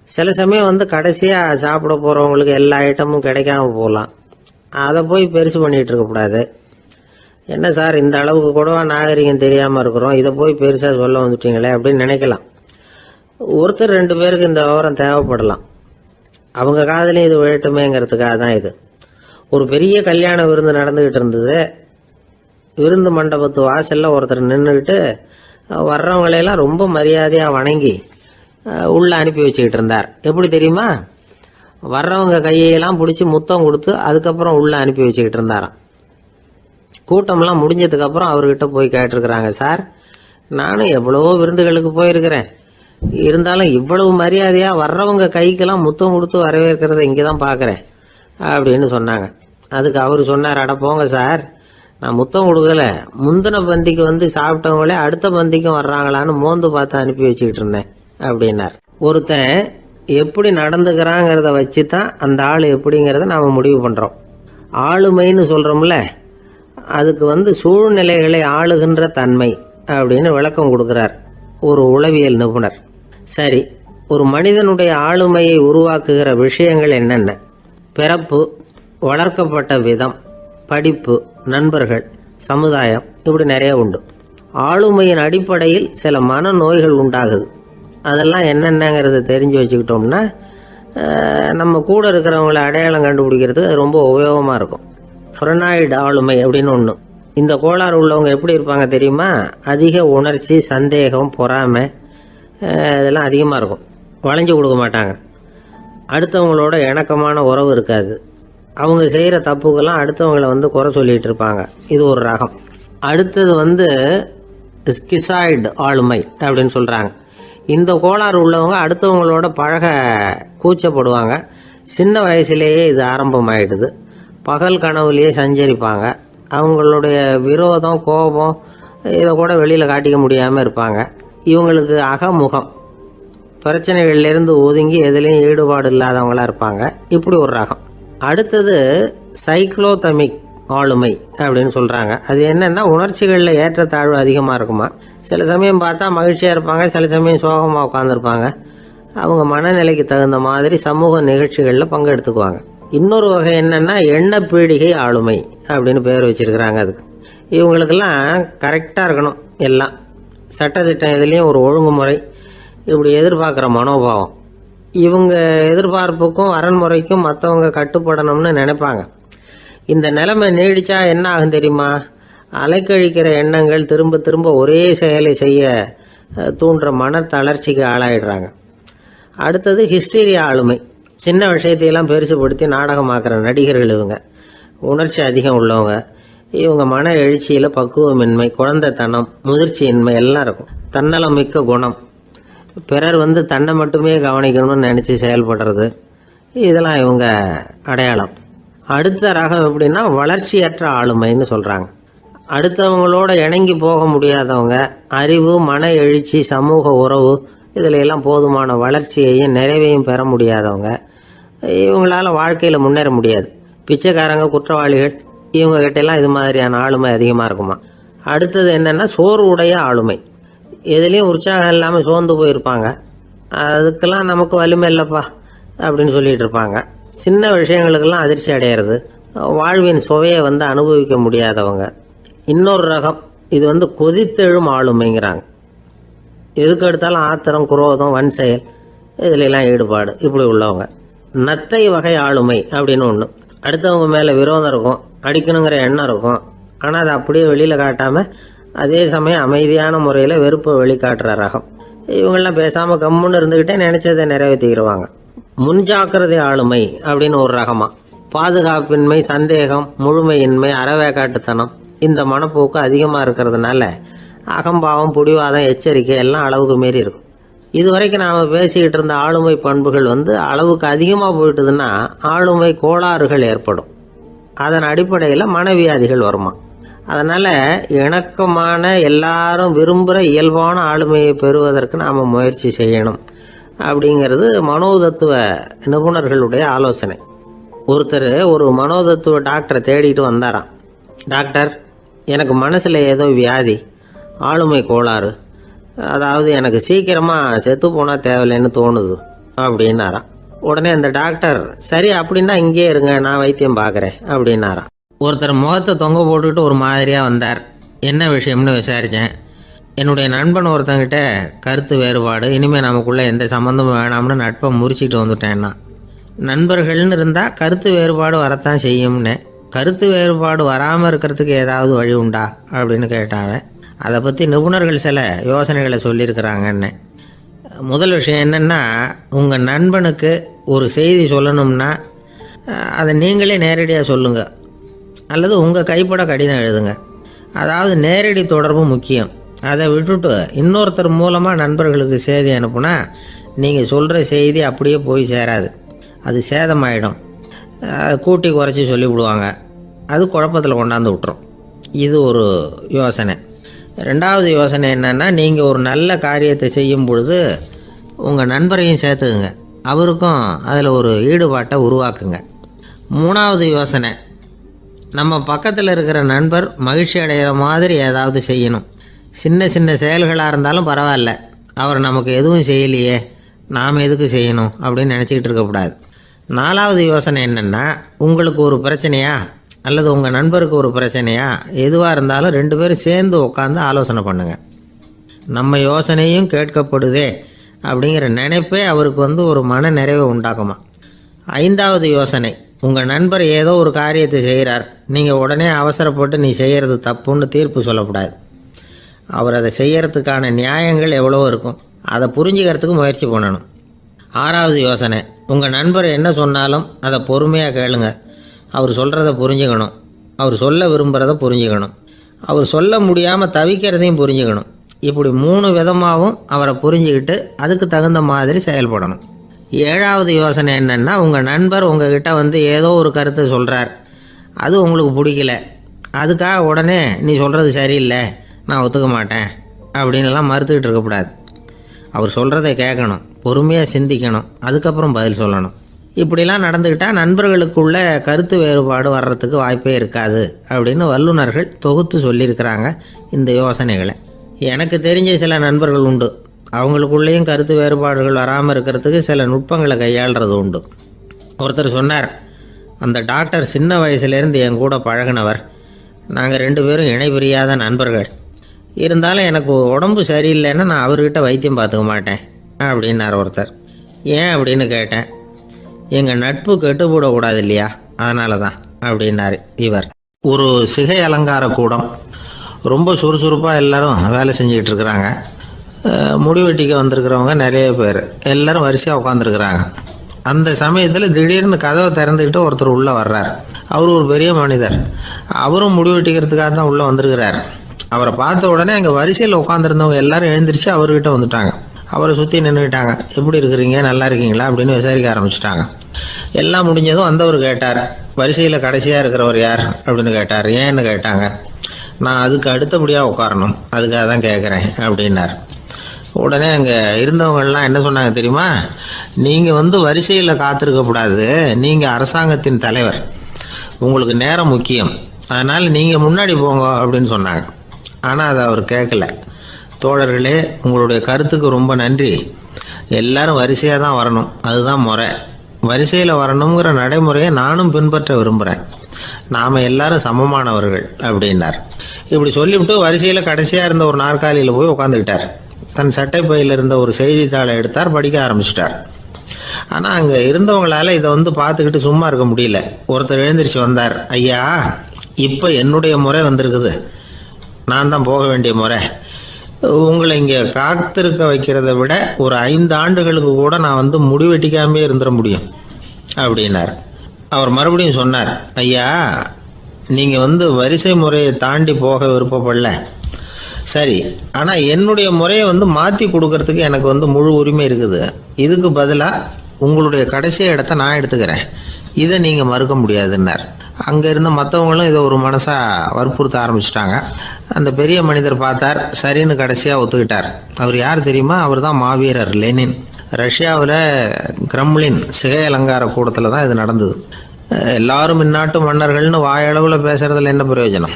சில சமயம் கடைசியாக சாப்பிட போகிறவங்களுக்கு எல்லா ஐட்டமும் கிடைக்காம போகலாம். அதை போய் பெருசு பண்ணிகிட்டு இருக்கக்கூடாது. என்ன சார் இந்த அளவுக்கு கூடவா நாகரிகம் தெரியாமல் இருக்கிறோம், இதை போய் பெருசாக சொல்ல வந்துட்டீங்களே அப்படின்னு நினைக்கலாம். ஒருத்தர் 2 பேருக்கு இந்த விவரம் தேவைப்படலாம். அவங்க காதலையும் இது விழட்டுமேங்கிறதுக்காக தான் இது. ஒரு பெரிய கல்யாண விருந்து நடந்துக்கிட்டு இருந்தது. விருந்து மண்டபத்து வாசலில் ஒருத்தர் நின்றுக்கிட்டு வர்றவங்களையெல்லாம் ரொம்ப மரியாதையாக வணங்கி உள்ளே அனுப்பி வச்சுக்கிட்டு இருந்தார். எப்படி தெரியுமா? வர்றவங்க கையெல்லாம் பிடிச்சி முத்தம் கொடுத்து அதுக்கப்புறம் உள்ளே அனுப்பி வச்சுக்கிட்டு இருந்தாராம். கூட்டம்லாம் முடிஞ்சதுக்கப்புறம் அவர்கிட்ட போய் கேட்டிருக்கிறாங்க, சார் நானும் எவ்வளவோ விருந்துகளுக்கு போயிருக்கிறேன், இருந்தாலும் இவ்வளவு மரியாதையாக வர்றவங்க கைக்கெல்லாம் முத்தம் கொடுத்து வரவேற்கிறத இங்கே தான் பார்க்குறேன் அப்படின்னு சொன்னாங்க. அதுக்கு அவர் சொன்னார், அட போங்க சார், நான் முத்தம் கொடுக்கல, முந்தின பந்திக்கு சாப்பிட்டவங்களே அடுத்த பந்திக்கும் வர்றாங்களான்னு மோந்து பார்த்து அனுப்பி வச்சுக்கிட்டு இருந்தேன் அப்படின்னார். ஒருத்தன் எப்படி நடந்துக்கிறாங்கிறத வச்சு தான் அந்த ஆள் எப்படிங்கிறத நாம் முடிவு பண்ணுறோம். ஆளுமைன்னு சொல்கிறோம்ல, அதுக்கு சூழ்நிலைகளை ஆளுகின்ற தன்மை அப்படின்னு விளக்கம் கொடுக்குறார் ஒரு உளவியல் நிபுணர். சரி, ஒரு மனிதனுடைய ஆளுமையை உருவாக்குகிற விஷயங்கள் என்னென்ன? பிறப்பு, வளர்க்கப்பட்ட விதம், படிப்பு, நண்பர்கள், சமுதாயம், இப்படி நிறைய உண்டு. ஆளுமையின் அடிப்படையில் சில மனநோய்கள் உண்டாகுது. அதெல்லாம் என்னென்னங்கிறத தெரிஞ்சு வச்சுக்கிட்டோம்னா நம்ம கூட இருக்கிறவங்கள அடையாளம் கண்டுபிடிக்கிறதுக்கு அது ரொம்ப உபயோகமாக இருக்கும். ஃப்ரெனாய்டு ஆளுமை அப்படின்னு ஒன்று. இந்த கோளாறு உள்ளவங்க எப்படி இருப்பாங்க தெரியுமா? அதிக உணர்ச்சி, சந்தேகம், பொறாமை இதெல்லாம் அதிகமாக இருக்கும். வளைஞ்சு கொடுக்க மாட்டாங்க. அடுத்தவங்களோட இணக்கமான உறவு இருக்காது. அவங்க செய்கிற தப்புக்கெல்லாம் அடுத்தவங்களை குறை சொல்லிகிட்டு இருப்பாங்க. இது ஒரு ரகம். அடுத்தது ஸ்கிசாய்டு ஆளுமை அப்படின்னு சொல்கிறாங்க. இந்த கோளாறு உள்ளவங்க அடுத்தவங்களோட பழக கூச்சப்படுவாங்க. சின்ன வயசுலேயே இது ஆரம்பமாயிடுது. பகல் கனவுலேயே சஞ்சரிப்பாங்க. அவங்களுடைய விரோதம், கோபம் இதை கூட வெளியில் காட்டிக்க முடியாமல் இருப்பாங்க. இவங்களுக்கு அகமுகம், பிரச்சனைகள்லேருந்து ஒதுங்கி எதுலேயும் ஈடுபாடு இல்லாதவங்களாக இருப்பாங்க. இப்படி ஒரு ரகம். அடுத்தது சைக்ளோதமிக் ஆளுமை அப்படின்னு சொல்கிறாங்க. அது என்னென்னா உணர்ச்சிகளில் ஏற்றத்தாழ்வு அதிகமாக இருக்குமா. சில சமயம் பார்த்தா மகிழ்ச்சியாக இருப்பாங்க, சில சமயம் சோகமாக உட்காந்துருப்பாங்க. அவங்க மனநிலைக்கு தகுந்த மாதிரி சமூக நிகழ்ச்சிகளில் பங்கெடுத்துக்குவாங்க. இன்னொரு வகை என்னென்னா எண்ணப்பீடிகை ஆளுமை அப்படின்னு பேர் வச்சிருக்கிறாங்க. அதுக்கு இவங்களுக்கெல்லாம் கரெக்டாக இருக்கணும், எல்லாம் சட்டத்திட்டம் எதுலேயும் ஒரு ஒழுங்குமுறை, இப்படி எதிர்பார்க்குற மனோபாவம். இவங்க எதிர்பார்ப்புக்கும் அரண்முறைக்கும் மற்றவங்க கட்டுப்படணும்னு நினைப்பாங்க. இந்த நிலைமை நீடிச்சா என்ன ஆகும் தெரியுமா? அலைக்கழிக்கிற எண்ணங்கள் திரும்ப திரும்ப ஒரே செயலை செய்ய தூண்டுற மன தளர்ச்சிக்கு ஆளாயிடுறாங்க. அடுத்தது ஹிஸ்டீரியா ஆளுமை. சின்ன விஷயத்தையெல்லாம் பெருசுபடுத்தி நாடகமாக்குற நடிகர்கள் இவங்க. உணர்ச்சி அதிகம் உள்ளவங்க. இவங்க மன எழுச்சியில் பக்குவமின்மை, குழந்தைத்தனம், முதிர்ச்சியின்மை எல்லாம் இருக்கும். தன்னலம் மிக்க குணம். பிறர் தன்னை மட்டுமே கவனிக்கணும்னு நினச்சி செயல்படுறது, இதெல்லாம் இவங்க அடையாளம். அடுத்த ரகம் எப்படின்னா வளர்ச்சியற்ற ஆளுமைன்னு சொல்கிறாங்க. அடுத்தவங்களோட இணங்கி போக முடியாதவங்க, அறிவு, மன எழுச்சி, சமூக உறவு இதில் எல்லாம் போதுமான வளர்ச்சியையும் நிறைவையும் பெற முடியாதவங்க. இவங்களால வாழ்க்கையில் முன்னேற முடியாது. பிச்சைக்காரங்க, குற்றவாளிகள் இவங்க கிட்டெல்லாம் இது மாதிரியான ஆளுமை அதிகமாக இருக்குமா. அடுத்தது என்னென்னா சோர்வு உடைய ஆளுமை. எதுலேயும் உற்சாகம் இல்லாமல் சோர்ந்து போயிருப்பாங்க. அதுக்கெல்லாம் நமக்கு வலிமை இல்லைப்பா அப்படின்னு சொல்லிட்டு இருப்பாங்க. சின்ன விஷயங்களுக்கெல்லாம் அதிர்ச்சி அடையிறது, வாழ்வின் சுவையை அனுபவிக்க முடியாதவங்க. இன்னொரு ரகம் இது கொதித்தெழும் ஆளுமைங்கிறாங்க. எதுக்கு எடுத்தாலும் ஆத்திரம், குரோதம், வன் செயல் இதுலெல்லாம் ஈடுபாடு இப்படி உள்ளவங்க. நத்தை வகை ஆளுமை அப்படின்னு ஒன்று. அடுத்தவங்க மேலே விரோதம் இருக்கும், அடிக்கணுங்கிற எண்ணம் இருக்கும். ஆனால் அதை அப்படியே வெளியில் காட்டாமல் அதே சமயம் அமைதியான முறையில் வெறுப்பை வெளிக்காட்டுற ரகம். இவங்கெல்லாம் பேசாமல் கம்முன்னு இருந்துக்கிட்டே நினைச்சதை நிறைவேற்றிக்கிடுவாங்க. முன்ஜாக்கிரதை ஆளுமை அப்படின்னு ஒரு ரகமா. பாதுகாப்பின்மை, சந்தேகம், முழுமையின்மை, அறவேக்காட்டுத்தனம் இந்த மனப்போக்கு அதிகமாக இருக்கிறதுனால அகம்பாவம், புடிவாதம், எச்சரிக்கை எல்லாம் அளவுக்கு மீறி இருக்கும். இதுவரைக்கும் நாம் பேசிக்கிட்டு இருந்த ஆளுமை பண்புகள் அளவுக்கு அதிகமாக போயிட்டுதுன்னா ஆளுமை கோளாறுகள் ஏற்படும். அதன் அடிப்படையில் மனவியாதிகள் வருமா. அதனால் இணக்கமான எல்லாரும் விரும்புகிற இயல்பான ஆளுமையை பெறுவதற்கு நாம் முயற்சி செய்யணும் அப்படிங்கிறது மனோதத்துவ நிபுணர்களுடைய ஆலோசனை. ஒருத்தர் ஒரு மனோதத்துவ டாக்டரை தேடிட்டு வந்தாராம். டாக்டர், எனக்கு மனசில் ஏதோ வியாதி, ஆளுமை கோளாறு, அதாவது எனக்கு சீக்கிரமாக செத்து போனால் தேவையில்லைன்னு தோணுது அப்படின்னாராம். உடனே அந்த டாக்டர், சரி அப்படின்னா இங்கே இருங்க, நான் வைத்தியம் பார்க்குறேன் அப்படின்னாராம். ஒருத்தர் முகத்தை தொங்க போட்டுக்கிட்டு ஒரு மாதிரியாக வந்தார். என்ன விஷயம்னு விசாரித்தேன். என்னுடைய நண்பன் ஒருத்தங்கிட்ட கருத்து வேறுபாடு, இனிமேல் நமக்குள்ளே எந்த சம்மந்தமும் வேணாம்னு நட்பை முறிச்சிட்டு வந்துட்டேன்னா. நண்பர்கள்னு இருந்தால் கருத்து வேறுபாடு வரத்தான் செய்யும்னு. கருத்து வேறுபாடு வராமல் இருக்கிறதுக்கு ஏதாவது வழி உண்டா அப்படின்னு கேட்டாங்க. அதை பற்றி நிபுணர்கள் சில யோசனைகளை சொல்லியிருக்கிறாங்கன்னு. முதல் விஷயம் என்னென்னா, உங்கள் நண்பனுக்கு ஒரு செய்தி சொல்லணும்னா அதை நீங்களே நேரடியாக சொல்லுங்கள், அல்லது உங்கள் கைப்பட கடிதம் எழுதுங்க. அதாவது நேரடி தொடர்பு முக்கியம். அதை விட்டுட்டு இன்னொருத்தர் மூலமாக நண்பர்களுக்கு செய்தி அனுப்புனா நீங்கள் சொல்கிற செய்தி அப்படியே போய் சேராது, அது சேதமாயிடும். கூட்டி குறைச்சி சொல்லிவிடுவாங்க, அது குழப்பத்தில் கொண்டாந்து விட்டுரும். இது ஒரு யோசனை. ரெண்டாவது யோசனை என்னென்னா, நீங்கள் ஒரு நல்ல காரியத்தை செய்யும் பொழுது உங்கள் நண்பரையும் சேர்த்துக்குங்க, அவருக்கும் அதில் ஒரு ஈடுபாட்டை உருவாக்குங்க. மூணாவது யோசனை, நம்ம பக்கத்தில் இருக்கிற நண்பர் மகிழ்ச்சி அடைகிற மாதிரி ஏதாவது செய்யணும். சின்ன சின்ன செயல்களாக இருந்தாலும் பரவாயில்ல, அவர் நமக்கு எதுவும் செய்யலையே, நாம் எதுக்கு செய்யணும் அப்படின்னு நினச்சிக்கிட்டு இருக்கக்கூடாது. நாலாவது யோசனை என்னென்னா, உங்களுக்கு ஒரு பிரச்சனையா அல்லது உங்கள் நண்பருக்கு ஒரு பிரச்சனையா, எதுவாக இருந்தாலும் 2 பேரும் சேர்ந்து உட்காந்து ஆலோசனை பண்ணுங்கள். நம்ம யோசனையும் கேட்கப்படுதே அப்படிங்கிற நினைப்பே அவருக்கு ஒரு மன நிறைவை உண்டாக்குமா. 5வது யோசனை, உங்கள் நண்பர் ஏதோ ஒரு காரியத்தை செய்கிறார், நீங்கள் உடனே அவசரப்பட்டு நீ செய்கிறது தப்புன்னு தீர்ப்பு சொல்லக்கூடாது. அவர் அதை செய்யறதுக்கான நியாயங்கள் எவ்வளோ இருக்கும், அதை புரிஞ்சுக்கிறதுக்கு முயற்சி பண்ணணும். 6வது யோசனை, உங்கள் நண்பர் என்ன சொன்னாலும் அதை பொறுமையாக கேளுங்க. அவர் சொல்கிறத புரிஞ்சுக்கணும், அவர் சொல்ல விரும்புகிறத புரிஞ்சுக்கணும், அவர் சொல்ல முடியாமல் தவிக்கிறதையும் புரிஞ்சுக்கணும். இப்படி 3 விதமாகவும் அவரை புரிஞ்சுக்கிட்டு அதுக்கு தகுந்த மாதிரி செயல்படணும். 7வது யோசனை என்னென்னா, உங்கள் நண்பர் உங்ககிட்ட ஏதோ ஒரு கருத்தை சொல்கிறார், அது உங்களுக்கு பிடிக்கல, அதுக்காக உடனே நீ சொல்கிறது சரியில்லை, நான் ஒத்துக்க மாட்டேன் அப்படின்லாம் மறுத்துக்கிட்டு இருக்கக்கூடாது. அவர் சொல்கிறத கேட்கணும், பொறுமையாக சிந்திக்கணும், அதுக்கப்புறம் பதில் சொல்லணும். இப்படிலாம் நடந்துக்கிட்டால் நண்பர்களுக்குள்ள கருத்து வேறுபாடு வர்றதுக்கு வாய்ப்பே இருக்காது அப்படின்னு வல்லுநர்கள் தொகுத்து சொல்லியிருக்கிறாங்க இந்த யோசனைகளை. எனக்கு தெரிஞ்ச சில நண்பர்கள் உண்டு, அவங்களுக்குள்ளேயும் கருத்து வேறுபாடுகள் வராமல் இருக்கிறதுக்கு சில நுட்பங்களை கையாளுறது உண்டு. ஒருத்தர் சொன்னார், அந்த டாக்டர் சின்ன வயசுலேருந்து என் கூட பழகினவர், நாங்கள் 2 பேரும் இணை பிரியாத நண்பர்கள். இருந்தாலும் எனக்கு உடம்பு சரியில்லைன்னா நான் அவர்கிட்ட வைத்தியம் பார்த்துக்க மாட்டேன் அப்படின்னார் ஒருத்தர். ஏன் அப்படின்னு கேட்டேன். எங்கள் நட்பு கெட்டுப்படக்கூடாது இல்லையா, அதனால தான் அப்படின்னார் இவர். ஒரு சிகை அலங்கார கூடம் ரொம்ப சுறுசுறுப்பாக எல்லாரும் வேலை செஞ்சுக்கிட்டு இருக்கிறாங்க. முடிவெட்டிக்க வந்திருக்கிறவங்க நிறைய பேர் எல்லாரும் வரிசையாக உட்காந்துருக்குறாங்க. அந்த சமயத்தில் திடீர்னு கதவை திறந்துக்கிட்டு ஒருத்தர் உள்ளே வர்றார். அவர் ஒரு பெரிய மனிதர். அவரும் முடிவெட்டிக்கிறதுக்காக தான் உள்ளே வந்திருக்கிறார். அவரை பார்த்த உடனே அங்கே வரிசையில் உட்காந்துருந்தவங்க எல்லாரும் எழுந்திரிச்சு அவர்கிட்ட வந்துட்டாங்க. அவரை சுற்றி நின்றுக்கிட்டாங்க. எப்படி இருக்கிறீங்க, நல்லா இருக்கீங்களா அப்படின்னு விசாரிக்க ஆரம்பிச்சிட்டாங்க. எல்லாம் முடிஞ்சதும் வந்தவர் கேட்டார், வரிசையில் கடைசியாக இருக்கிறவர் யார் அப்படின்னு கேட்டார். ஏன்னு கேட்டாங்க. நான் அதுக்கு அடுத்தபடியாக உட்காரணும், அதுக்காக தான் கேட்குறேன் அப்படின்னார். உடனே அங்கே இருந்தவங்கள்லாம் என்ன சொன்னாங்க தெரியுமா? நீங்கள் வரிசையில் காத்திருக்கக்கூடாது, நீங்கள் அரசாங்கத்தின் தலைவர், உங்களுக்கு நேரம் முக்கியம், அதனால் நீங்கள் முன்னாடி போங்க அப்படின்னு சொன்னாங்க. ஆனால் அதை அவர் கேட்கல. தோழர்களே, உங்களுடைய கருத்துக்கு ரொம்ப நன்றி. எல்லாரும் வரிசையாக தான் வரணும், அதுதான் முறை. வரிசையில் வரணுங்கிற நடைமுறையை நானும் பின்பற்ற விரும்புகிறேன். நாம் எல்லாரும் சமமானவர்கள் அப்படின்னார். இப்படி சொல்லிவிட்டு வரிசையில் கடைசியாக இருந்த ஒரு நாற்காலியில் போய் உட்காந்துக்கிட்டார். தன் சட்டை பையில் இருந்த ஒரு செய்தித்தாளை எடுத்தார், படிக்க ஆரம்பிச்சிட்டார். ஆனால் அங்கே இருந்தவங்களால இதை பார்த்துக்கிட்டு சும்மா இருக்க முடியல. ஒருத்தர் எழுந்திரிச்சு வந்தார். ஐயா, இப்போ என்னுடைய முறை வந்திருக்குது, நான் தான் போக வேண்டிய முறை. உங்களை இங்கே காத்திருக்க வைக்கிறத விட ஒரு 5 ஆண்டுகளுக்கு கூட நான் முடிவெட்டிக்காமே இருந்துட முடியும் அப்படின்னார். அவர் மறுபடியும் சொன்னார், ஐயா, நீங்கள் வரிசை முறையை தாண்டி போக விருப்பப்படல, சரி, ஆனால் என்னுடைய முறையை மாற்றி கொடுக்கறதுக்கு எனக்கு முழு உரிமை இருக்குது. இதுக்கு பதிலாக உங்களுடைய கடைசி இடத்த நான் எடுத்துக்கிறேன், இதை நீங்கள் மறுக்க முடியாதுன்னார். அங்கே இருந்த மற்றவங்களும் இதை ஒரு மனசாக வற்புறுத்த ஆரம்பிச்சிட்டாங்க. அந்த பெரிய மனிதர் பார்த்தார், சரின்னு கடைசியாக ஒத்துக்கிட்டார். அவர் யார் தெரியுமா? அவர் தான் மாவீரர் லெனின். ரஷ்யாவில் கிரெம்ளின் சிகை அலங்கார கூடத்தில் தான் இது நடந்தது. எல்லாரும் இந்நாட்டு மன்னர்கள்னு வாயளவில் பேசுறதுல என்ன பிரயோஜனம்?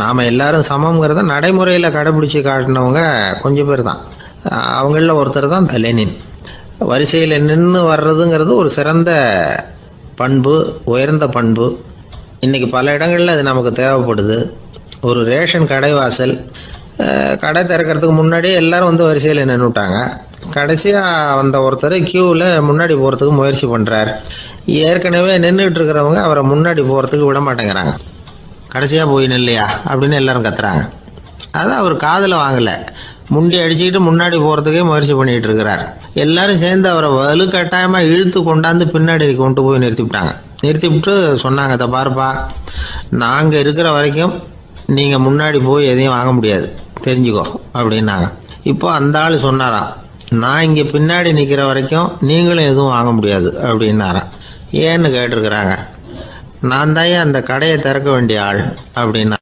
நாம் எல்லாரும் சமங்கிறத நடைமுறையில் கடைபிடிச்சி காட்டினவங்க கொஞ்சம் பேர் தான். அவங்களில் ஒருத்தர் தான் லெனின். வரிசையில் நின்று வர்றதுங்கிறது ஒரு சிறந்த பண்பு, உயர்ந்த பண்பு. இன்றைக்கி பல இடங்களில் அது நமக்கு தேவைப்படுது. ஒரு ரேஷன் கடை வாசல், கடை திறக்கிறதுக்கு முன்னாடியே எல்லாரும் வரிசையில் நின்றுட்டாங்க. கடைசியாக வந்த ஒருத்தர் கியூவில் முன்னாடி போகிறதுக்கு முயற்சி பண்ணுறார். ஏற்கனவே நின்றுட்டு இருக்கிறவங்க அவரை முன்னாடி போகிறதுக்கு விட மாட்டேங்கிறாங்க. கடைசியாக போய் நில்லையா அப்படின்னு எல்லாரும் கத்துறாங்க. அதான் அவர் காதில் வாங்கலை. முண்டி அடிச்சுக்கிட்டு முன்னாடி போகிறதுக்கே முயற்சி பண்ணிகிட்டு இருக்கிறார். எல்லாரும் சேர்ந்து அவரை வலுக்கட்டாயமாக இழுத்து கொண்டாந்து பின்னாடி கொண்டு போய் நிறுத்திவிட்டாங்க. நிறுத்திவிட்டு சொன்னாங்க, இதை பாருப்பா, நாங்கள் இருக்கிற வரைக்கும் நீங்கள் முன்னாடி போய் எதையும் வாங்க முடியாது, தெரிஞ்சுக்கோ அப்படின்னாங்க. இப்போ அந்த ஆள் சொன்னாராம், நான் இங்கே பின்னாடி நிற்கிற வரைக்கும் நீங்களும் எதுவும் வாங்க முடியாது அப்படின்னாராம். ஏன்னு கேட்டிருக்கிறாங்க. நான் தான் அந்த கடையை திறக்க வேண்டிய ஆள் அப்படின்னா.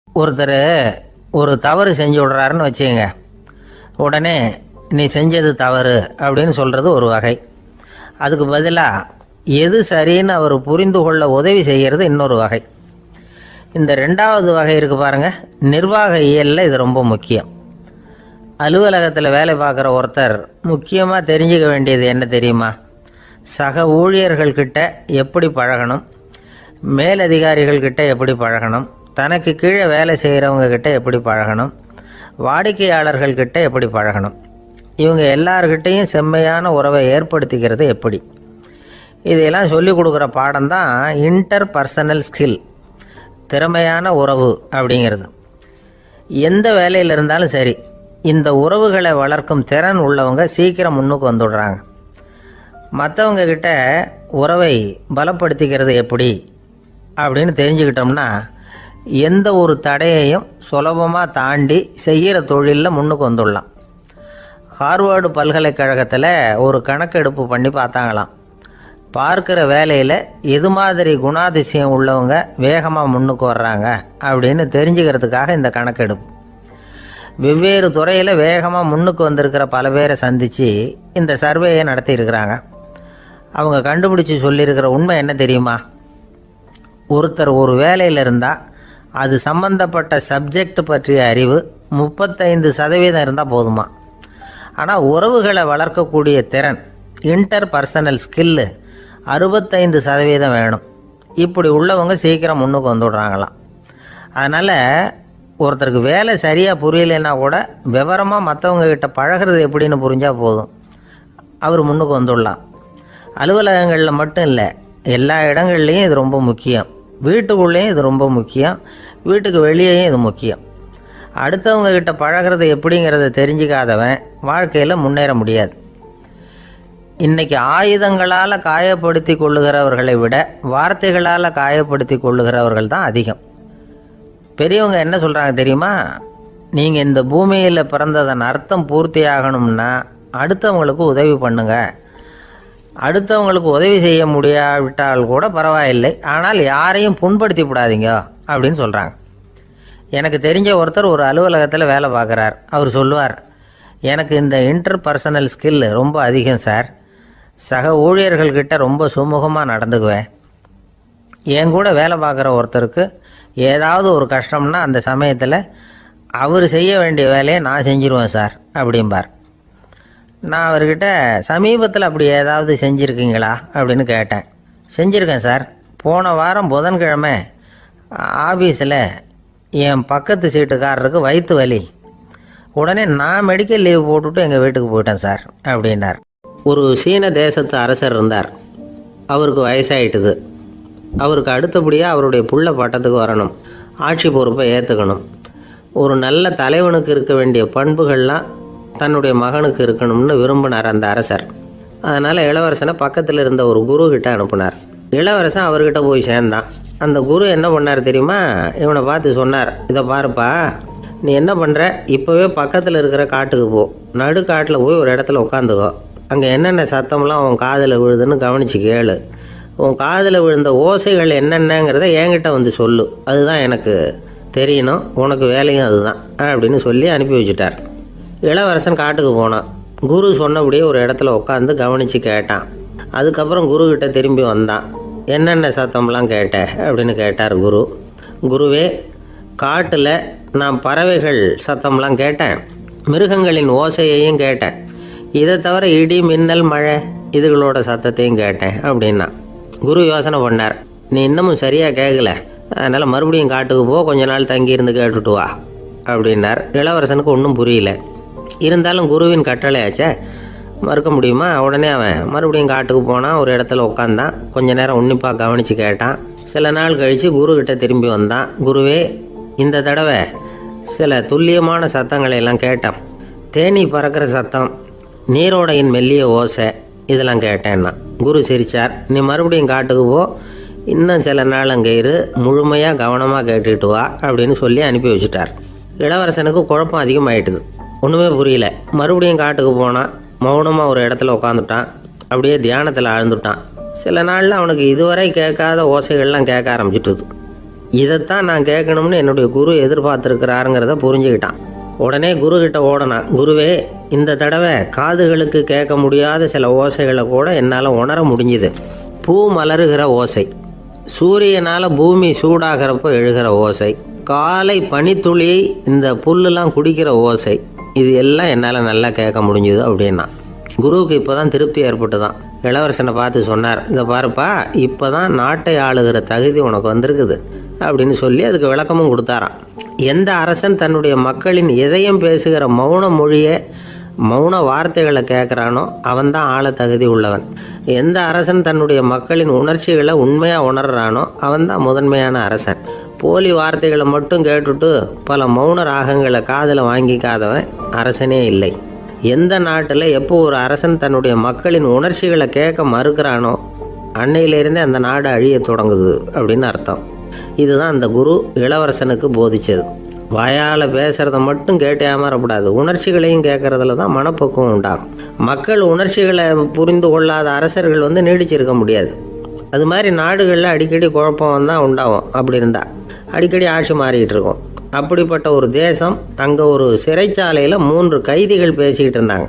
ஒருத்தர் ஒரு தவறு செஞ்சு விடுறாருன்னு வச்சுக்கோங்க. உடனே நீ செஞ்சது தவறு அப்படின்னு சொல்கிறது ஒரு வகை. அதுக்கு பதிலாக எது சரின்னு அவர் புரிந்து கொள்ள உதவி செய்கிறது இன்னொரு வகை. இந்த 2வது வகை இருக்குது பாருங்கள், நிர்வாக இயலில் இது ரொம்ப முக்கியம். அலுவலகத்தில் வேலை பார்க்குற ஒருத்தர் முக்கியமாக தெரிஞ்சுக்க வேண்டியது என்ன தெரியுமா? சக ஊழியர்கள்கிட்ட எப்படி பழகணும், மேலதிகாரிகள்கிட்ட எப்படி பழகணும், தனக்கு கீழே வேலை செய்கிறவங்கக்கிட்ட எப்படி பழகணும், வாடிக்கையாளர்கள்கிட்ட எப்படி பழகணும், இவங்க எல்லார்கிட்டையும் செம்மையான உறவை ஏற்படுத்திக்கிறது எப்படி. இதையெல்லாம் சொல்லிக் கொடுக்குற பாடம் தான் இன்டர் பர்சனல் ஸ்கில், திறமையான உறவு அப்படிங்கிறது. எந்த வேலையில் இருந்தாலும் சரி, இந்த உறவுகளை வளர்க்கும் திறன் உள்ளவங்க சீக்கிரம் முன்னுக்கு வந்துடுறாங்க. மற்றவங்க கிட்ட உறவை பலப்படுத்திக்கிறது எப்படி அப்படின்னு தெரிஞ்சுக்கிட்டோம்னா எந்த ஒரு தடையையும் சுலபமாக தாண்டி செய்கிற தொழிலில் முன்னுக்கு வந்துடலாம். ஹார்வர்டு பல்கலைக்கழகத்தில் ஒரு கணக்கெடுப்பு பண்ணி பார்த்தாங்களாம். பார்க்குற வேலையில் எது மாதிரி குணாதிசயம் உள்ளவங்க வேகமாக முன்னுக்கு வர்றாங்க அப்படின்னு தெரிஞ்சுக்கிறதுக்காக இந்த கணக்கெடுப்பு. வெவ்வேறு துறையில் வேகமாக முன்னுக்கு வந்திருக்கிற பல பேரை சந்தித்து இந்த சர்வேயை நடத்தியிருக்கிறாங்க. அவங்க கண்டுபிடிச்சி சொல்லியிருக்கிற உண்மை என்ன தெரியுமா? ஒருத்தர் ஒரு வேலையில் இருந்தால் அது சம்பந்தப்பட்ட சப்ஜெக்ட் பற்றிய அறிவு 35% இருந்தால் போதுமா. ஆனால் உறவுகளை வளர்க்கக்கூடிய திறன், இன்டர் பர்சனல் ஸ்கில்லு 65% வேணும். இப்படி உள்ளவங்க சீக்கிரம் முன்னுக்கு வந்துவிடுறாங்களாம். அதனால் ஒருத்தருக்கு வேலை சரியாக புரியலைன்னா கூட விவரமாக மற்றவங்கக்கிட்ட பழகிறது எப்படின்னு புரிஞ்சால் போதும், அவர் முன்னுக்கு வந்துடலாம். அலுவலகங்களில் மட்டும் இல்லை, எல்லா இடங்கள்லையும் இது ரொம்ப முக்கியம். வீட்டுக்குள்ளேயும் இது ரொம்ப முக்கியம், வீட்டுக்கு வெளியேயும் இது முக்கியம். அடுத்தவங்க கிட்ட பழகிறது எப்படிங்கிறத தெரிஞ்சுக்காதவன் வாழ்க்கையில் முன்னேற முடியாது. இன்னைக்கு ஆயுதங்களால் காயப்படுத்தி கொள்ளுகிறவர்களை விட வார்த்தைகளால் காயப்படுத்தி கொள்ளுகிறவர்கள் தான் அதிகம். பெரியவங்க என்ன சொல்கிறாங்க தெரியுமா? நீங்கள் இந்த பூமியில் பிறந்ததன் அர்த்தம் பூர்த்தி ஆகணும்னா அடுத்தவங்களுக்கு உதவி பண்ணுங்க. அடுத்தவங்களுக்கு உதவி செய்ய முடியாவிட்டால் கூட பரவாயில்லை, ஆனால் யாரையும் புண்படுத்தி விடாதீங்க அப்படின்னு சொல்கிறாங்க. எனக்கு தெரிஞ்ச ஒருத்தர் ஒரு அலுவலகத்தில் வேலை பார்க்குறார். அவர் சொல்லுவார், எனக்கு இந்த இன்டர்பர்சனல் ஸ்கில் ரொம்ப அதிகம் சார். சக ஊழியர்கள்கிட்ட ரொம்ப சுமூகமாக நடந்துக்குவேன். என் கூட வேலை பார்க்குற ஒருத்தருக்கு ஏதாவது ஒரு கஷ்டம்னா அந்த சமயத்தில் அவர் செய்ய வேண்டிய வேலையை நான் செஞ்சுருவேன் சார் அப்படிம்பார். நான் அவர்கிட்ட சமீபத்தில் அப்படி ஏதாவது செஞ்சுருக்கீங்களா அப்படின்னு கேட்டேன். செஞ்சுருக்கேன் சார். போன வாரம் புதன்கிழமை ஆஃபீஸில் என் பக்கத்து சீட்டுக்காரருக்கு வயிற்று வலி. உடனே நான் மெடிக்கல் லீவ் போட்டுவிட்டு எங்கள் வீட்டுக்கு போயிட்டேன் சார் அப்படின்னார். ஒரு சீன தேசத்து அரசர் இருந்தார். அவருக்கு வயசாயிட்டுது. அவருக்கு அடுத்தபடியாக அவருடைய புள்ள பட்டத்துக்கு வரணும், ஆட்சி பொறுப்பை ஏற்றுக்கணும். ஒரு நல்ல தலைவனுக்கு இருக்க வேண்டிய பண்புகள்லாம் தன்னுடைய மகனுக்கு இருக்கணும்னு விரும்பினார் அந்த அரசர். அதனால் இளவரசனை பக்கத்தில் இருந்த ஒரு குரு கிட்ட அனுப்புனார். இளவரசன் அவர்கிட்ட போய் சேர்ந்தான். அந்த குரு என்ன பண்ணார் தெரியுமா? இவனை பார்த்து சொன்னார், இதை பாருப்பா, நீ என்ன பண்ணுற, இப்போவே பக்கத்தில் இருக்கிற காட்டுக்கு போ, நடு காட்டில் போய் ஒரு இடத்துல உட்காந்துக்கோ. அங்கே என்னென்ன சத்தம்லாம் உன் காதில் விழுதுன்னு கவனித்து கேளு. உன் காதில் விழுந்த ஓசைகள் என்னென்னங்கிறத என்கிட்ட வந்து சொல்லு, அதுதான் எனக்கு தெரியணும், உனக்கு வேலையும் அதுதான் அப்படின்னு சொல்லி அனுப்பி வச்சுட்டார். இளவரசன் காட்டுக்கு போனான். குரு சொன்னபடியே ஒரு இடத்துல உட்காந்து கவனித்து கேட்டான். அதுக்கப்புறம் குருக்கிட்ட திரும்பி வந்தான். என்னென்ன சத்தம்லாம் கேட்ட அப்படின்னு கேட்டார் குரு. குருவே, காட்டில் நான் பறவைகள் சத்தம்லாம் கேட்டேன், மிருகங்களின் ஓசையையும் கேட்டேன், இதை தவிர இடி மின்னல் மழை இதுகளோட சத்தத்தையும் கேட்டேன் அப்படின்னா. குரு யோசனை பண்ணார், நீ இன்னமும் சரியாக கேட்கல, அதனால் மறுபடியும் காட்டுக்கு போ, கொஞ்ச நாள் தங்கியிருந்து கேட்டுட்டு வா அப்படின்னார். இளவரசனுக்கு ஒன்றும் புரியல. இருந்தாலும் குருவின் கட்டளையாச்சே, மறுக்க முடியுமா? உடனே அவன் மறுபடியும் காட்டுக்கு போனான். ஒரு இடத்துல உட்காந்தான். கொஞ்ச நேரம் உன்னிப்பாக கவனித்து கேட்டான். சில நாள் கழித்து குருக்கிட்ட திரும்பி வந்தான். குருவே, இந்த தடவை சில துல்லியமான சத்தங்களை எல்லாம் கேட்டான். தேனீ பறக்கிற சத்தம், நீரோடையின் மெல்லிய ஓசை, இதெல்லாம் கேட்டேன்னா. குரு சிரித்தார். நீ மறுபடியும் காட்டுக்கு போ, இன்னும் சில நாள் அங்கே இரு, முழுமையாக கவனமாக கேட்டுட்டு வா அப்படின்னு சொல்லி அனுப்பி வச்சுட்டார். இளவரசனுக்கு குழப்பம் அதிகமாயிட்டுது. ஒன்றுமே புரியல. மறுபடியும் காட்டுக்கு போனான். மௌனமாக ஒரு இடத்துல உட்காந்துட்டான். அப்படியே தியானத்தில் ஆழ்ந்துட்டான். சில நாளில் அவனுக்கு இதுவரை கேட்காத ஓசைகள்லாம் கேட்க ஆரம்பிச்சிட்டுது. இதைத்தான் நான் கேட்கணும்னு என்னுடைய குரு எதிர்பார்த்துருக்கிறாருங்கிறத புரிஞ்சுக்கிட்டான். உடனே குருக்கிட்ட ஓடனான். குருவே, இந்த தடவை காதுகளுக்கு கேட்க முடியாத சில ஓசைகளை கூட என்னால் உணர முடிஞ்சுது. பூ மலருகிற ஓசை, சூரியனால் பூமி சூடாகிறப்போ எழுகிற ஓசை, காலை பனித்துளியை இந்த புல்லுலாம் குடிக்கிற ஓசை, இது எல்லாம் என்னால் நல்லா கேட்க முடிஞ்சுது அப்படின்னா. குருவுக்கு இப்போ தான் திருப்தி ஏற்பட்டு தான். இளவரசனை பார்த்து சொன்னார், இதை பாருப்பா, இப்போ தான் நாட்டை ஆளுகிற தகுதி உனக்கு வந்திருக்குது அப்படின்னு சொல்லி அதுக்கு விளக்கமும் கொடுத்தாராம். எந்த அரசன் தன்னுடைய மக்களின் இதயம் பேசுகிற மௌன மொழியை, மௌன வார்த்தைகளை கேட்குறானோ அவன்தான் ஆள தகுதி உள்ளவன். எந்த அரசன் தன்னுடைய மக்களின் உணர்ச்சிகளை உண்மையாக உணர்றானோ அவன்தான் முதன்மையான அரசன். போலி வார்த்தைகளை மட்டும் கேட்டுட்டு பல மௌன ராகங்களை காதில் வாங்கிக்காதவன் அரசனே இல்லை. எந்த நாட்டில் எப்போ ஒரு அரசன் தன்னுடைய மக்களின் உணர்ச்சிகளை கேட்க மறுக்கிறானோ அன்னையிலேருந்தே அந்த நாடு அழிய தொடங்குது அப்படின்னு அர்த்தம். இதுதான் அந்த குரு இளவரசனுக்கு போதிச்சது. வாயால் பேசுகிறத மட்டும் கேட்டு ஏமாறக்கூடாது, உணர்ச்சிகளையும் கேட்கறதுல தான் மனப்பக்குவம் உண்டாகும். மக்கள் உணர்ச்சிகளை புரிந்து கொள்ளாத அரசர்கள் நீடிச்சிருக்க முடியாது. அது மாதிரி நாடுகளில் அடிக்கடி குழப்பம் தான் உண்டாகும். அப்படி இருந்தால் அடிக்கடி ஆட்சி மாறிக்கிட்டு இருக்கும். அப்படிப்பட்ட ஒரு தேசம், அங்கே ஒரு சிறைச்சாலையில் 3 கைதிகள் பேசிக்கிட்டு இருந்தாங்க.